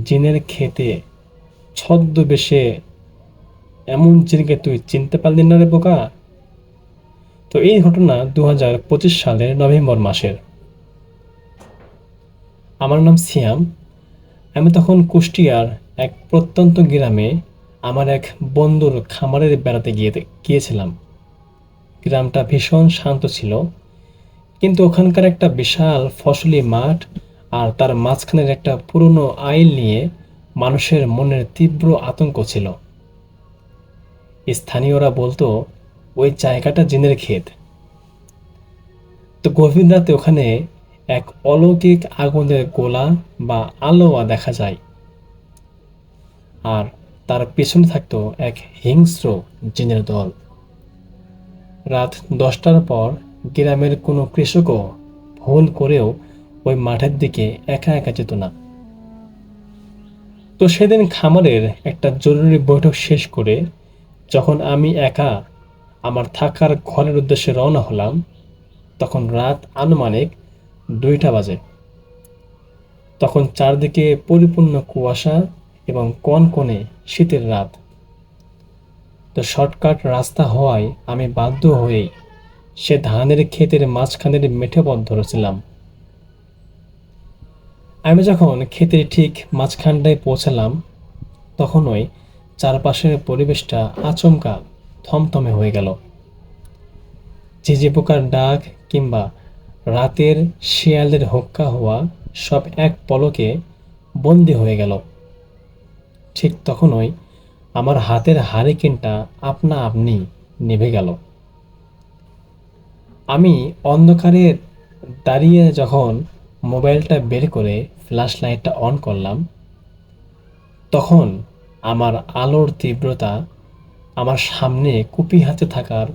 জিনের খেতে ছদ্মবেশে এমন জিনকে তুই চিনতে পারলি না রে বোকা। তো এই ঘটনা 2025 সালের নভেম্বর মাসের। আমার নাম সিয়াম। আমি তখন কুষ্টিয়ার এক প্রত্যন্ত গ্রামে আমার এক বন্ধুর খামারের বেড়াতে গিয়েছিলাম। গ্রামটা ভীষণ শান্ত ছিল, কিন্তু ওখানকার একটা বিশাল ফসলি মাঠ আর তার মাঝখানের একটা পুরনো আইল নিয়ে মানুষের মনের তীব্র আতঙ্ক ছিল। স্থানীয়রা বলতো ওই জায়গাটা জিনের ক্ষেত। তো গভীর রাতে ওখানে এক অলৌকিক আগুনের গোলা বা আলোয়া দেখা যায়, আর তার পেছনে থাকতো এক হিংস্র জিনের দল। রাত 10টার পর গ্রামের কোনো কৃষকও ভুল করেও ওই মাঠের দিকে একা একা যেত না। তো সেদিন খামারের একটা জরুরি বৈঠক শেষ করে যখন আমি একা আমার থাকার ঘরের উদ্দেশ্যে রওনা হলাম, তখন রাত আনুমানিক 2টা বাজে। তখন চারদিকে পরিপূর্ণ কুয়াশা এবং কনকনে শীতের রাত। তো শর্টকাট রাস্তা হওয়ায় আমি বাধ্য হয়েই সে ধানের ক্ষেতের মাঝখানের মেঠে পথ ধরেছিলাম। আমি যখন ক্ষেতের ঠিক মাঝখানটায় পৌঁছালাম, তখনই চারপাশের পরিবেশটা আচমকা থমথমে হয়ে গেল। ঝিঁঝি পোকার ডাক কিংবা রাতের শিয়ালের হুক্কা হওয়া সব এক পলকে বন্দি হয়ে গেল। ঠিক তখনই আমার হাতের হারিকেনটা আপনা আপনি নিভে গেল। আমি অন্ধকারে দাঁড়িয়ে যখন মোবাইলটা বের করে ফ্ল্যাশ লাইটটা অন করলাম, তখন আমার আলোর তীব্রতা আমার সামনে কুপি হাতে থাকার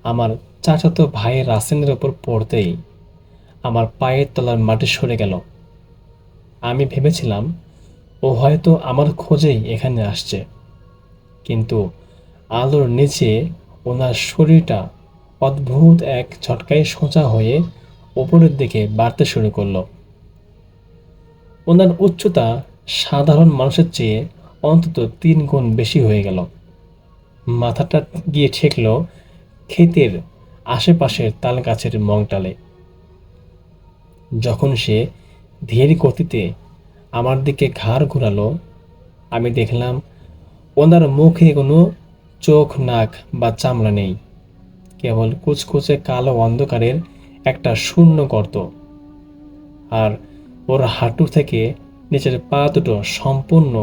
আমার চাচাতো ভাই রাসেলের ওপর পড়তেই আমার পায়ের তলার মাটি সরে গেল। আমি ভেবেছিলাম ও হয়তো আমার খোঁজেই এখানে আসছে, কিন্তু আলোর নিচে ওনার শরীরটা অদ্ভুত এক ঝটকায় সোজা হয়ে ওপরের দিকে বাড়তে শুরু করলো। ওনার উচ্চতা সাধারণ মানুষের চেয়ে অন্তত 3 গুণ বেশি হয়ে গেল। মাথাটা গিয়ে ঠেকল ক্ষেতের আশেপাশের তাল গাছের মংটালে। যখন সে ধীর গতিতে আমার দিকে ঘাড় ঘোরালো, আমি দেখলাম ওনার মুখে কোনো চোখ, নাক বা চামড়া নেই, কেবল কুচকুচে কালো অন্ধকারের একটা শূন্য গর্ত। আর ওর হাঁটু থেকে নিচের পা দুটো সম্পূর্ণ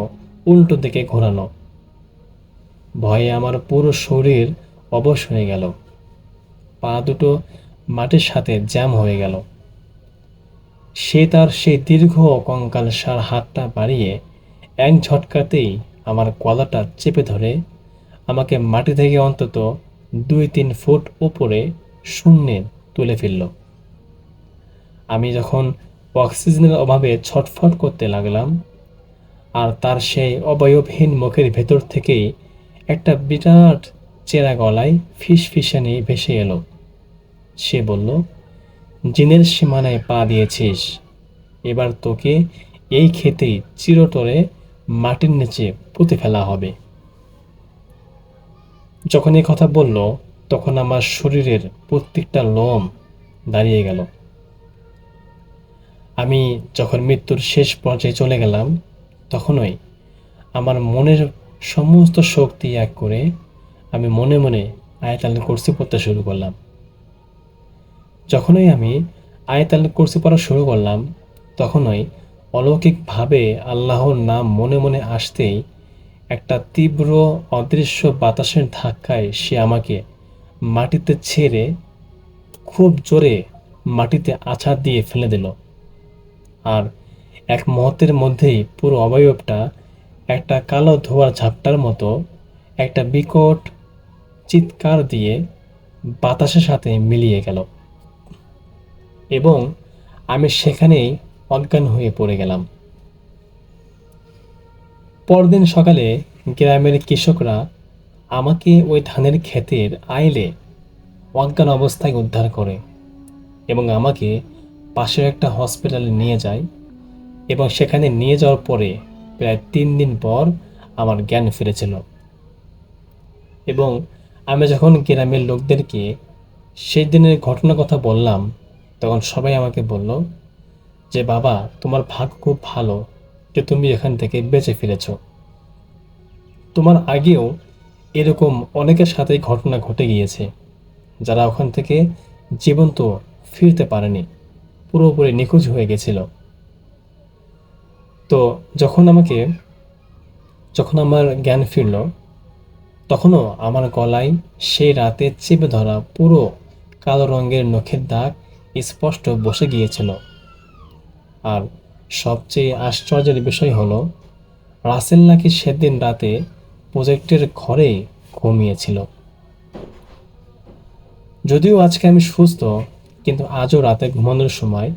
উল্টো দিকে ঘোরানো। ভয়ে আমার পুরো শরীর অবশ হয়ে গেল। পা দুটো মাটির সাথে জ্যাম হয়ে গেল। সে তার সেই দীর্ঘ কঙ্কালসার হাতটা বাড়িয়ে এক ঝটকাতেই আমার গলাটা চেপে ধরে আমাকে মাটি থেকে অন্তত 2-3 ফুট উপরে শূন্যে তুলে ফেলল। আমি যখন অক্সিজেনের অভাবে ছটফট করতে লাগলাম, আর তার সেই অবয়বহীন মুখের ভেতর থেকেই একটা বিরাট চেরা গলায় ফিসফিসানি ভেসে এলো। সে বলল, জিনের সীমানায় পা দিয়েছিস, এবার তোকে এই ক্ষেতেই চিরতরে মাটির নিচে পুঁতে ফেলা হবে। যখন এই কথা বলল, তখন আমার শরীরের প্রত্যেকটা লোম দাঁড়িয়ে গেল। আমি যখন মৃত্যুর শেষ পর্যায়ে চলে গেলাম, তখনই আমার মনের সমস্ত শক্তি এক করে আমি মনে মনে আয়াতুল কুরসি পড়তে শুরু করলাম। যখনই আমি আয়াতুল কুরসি পড়া শুরু করলাম, তখনই অলৌকিকভাবে আল্লাহর নাম মনে মনে আসতেই একটা তীব্র অদৃশ্য বাতাসের ধাক্কায় সে আমাকে মাটিতে ছেড়ে খুব জোরে মাটিতে আছাড় দিয়ে ফেলে দিল। আর এক মুহূর্তের মধ্যেই পুরো অবয়বটা একটা কালো ধোঁয়ার ঝাপটার মতো একটা বিকট চিৎকার দিয়ে বাতাসের সাথে মিলিয়ে গেল, এবং আমি সেখানেই অজ্ঞান হয়ে পড়ে গেলাম। পরদিন সকালে গ্রামের কৃষকরা আমাকে ওই ধানের ক্ষেতের আইলে অজ্ঞান অবস্থায় উদ্ধার করে এবং আমাকে পাশের একটা হসপিটালে নিয়ে যায়, এবং সেখানে নিয়ে যাওয়ার পরে প্রায় 3 দিন পর আমার জ্ঞান ফিরেছিল। এবং আমি যখন গ্রামের লোকদেরকে সেই দিনের ঘটনার কথা বললাম, তখন সবাই আমাকে বলল যে, বাবা, তোমার ভাগ্য খুব ভালো যে তুমি এখান থেকে বেঁচে ফিরেছ। তোমার আগেও এরকম অনেকের সাথেই ঘটনা ঘটে গিয়েছে, যারা ওখান থেকে জীবন্ত ফিরতে পারেনি, পুরোপুরি নিখোঁজ হয়ে গেছিল। তো যখন আমার জ্ঞান ফিরল, তখনও আমার গলায় সেই রাতে চেপে ধরা পুরো কালো রঙের নখের দাগ স্পষ্ট বসে গিয়েছিল। আর সবচেয়ে আশ্চর্যের বিষয় হলো রাসেল নাকি সেদিন রাতে প্রজেক্টের ঘরে ঘুমিয়েছিল। যদিও আজকে আমি সুস্থ, কিন্তু আজও রাতে ঘুমানোর সময়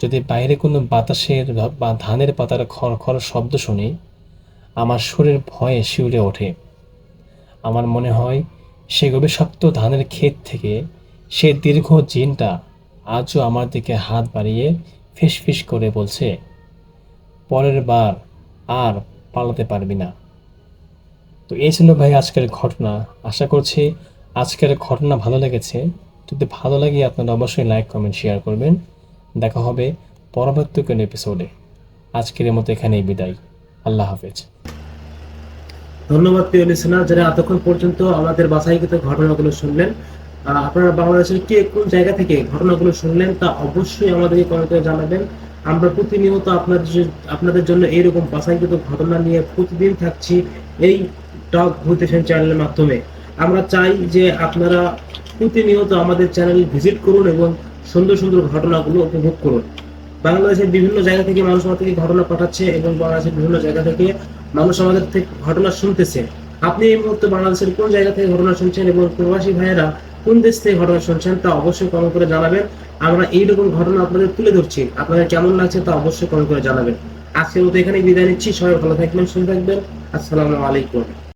যদি বাইরে কোনো বাতাসের বা ধানের পাতার খড়খড় শব্দ শুনি, আমার শরীর ভয়ে শিউরে ওঠে। আমার মনে হয় সে অভিশপ্ত ধানের ক্ষেত থেকে সে দীর্ঘ জিনটা আজও আমার দিকে হাত বাড়িয়ে ফিসফিস করে বলছে, পরের বার আর পালাতে পারবি না। তো এই ছিল ভাই আজকের ঘটনা। আশা করছি আজকের ঘটনা ভালো লেগেছে। যদি ভালো লাগে আপনারা অবশ্যই লাইক, কমেন্ট, শেয়ার করবেন। দেখা হবে পরবর্তী কোনো এপিসোডে। আজকের মতো এখানেই বিদায়। আল্লাহ হাফেজ। ধন্যবাদ প্রিয় লিসেনার, যারা এতক্ষণ পর্যন্ত আমাদের বাছাইকৃত ঘটনাগুলো শুনলেন। আপনারা বাংলাদেশের কে কোন জায়গা থেকে ঘটনাগুলো শুনলেন তা অবশ্যই আমাদেরকে কমেন্ট করে জানাবেন। আমরা প্রতিনিয়ত আপনাদের জন্য এইরকম বাছাইকৃত ঘটনা নিয়ে প্রতিদিন থাকছি এই টক ভূতেশন চ্যানেলের মাধ্যমে। আমরা চাই যে আপনারা প্রতিনিয়ত আমাদের চ্যানেল ভিজিট করুন এবং সুন্দর সুন্দর ঘটনাগুলো উপভোগ করুন। বাংলাদেশের বিভিন্ন জায়গা থেকে মানুষ আমাদের থেকে ঘটনা পাঠাচ্ছে এবং বাংলাদেশের বিভিন্ন জায়গা থেকে মানুষ আমাদের থেকে ঘটনা শুনতেছে। আপনি এই মুহূর্তে বাংলাদেশের কোন জায়গা থেকে ঘটনা শুনছেন এবং প্রবাসী ভাইয়েরা কোন দেশ থেকে ঘটনা শুনছেন তা অবশ্যই কমেন্ট করে জানাবেন। আমরা এইরকম ঘটনা আপনাদের তুলে ধরছি, আপনাদের কেমন লাগছে তা অবশ্যই কমেন্ট করে জানাবেন। আজকের মতো এখানে বিদায় নিচ্ছি। সবাই ভালো থাকবেন, সুস্থ থাকবেন। আসসালামু আলাইকুম।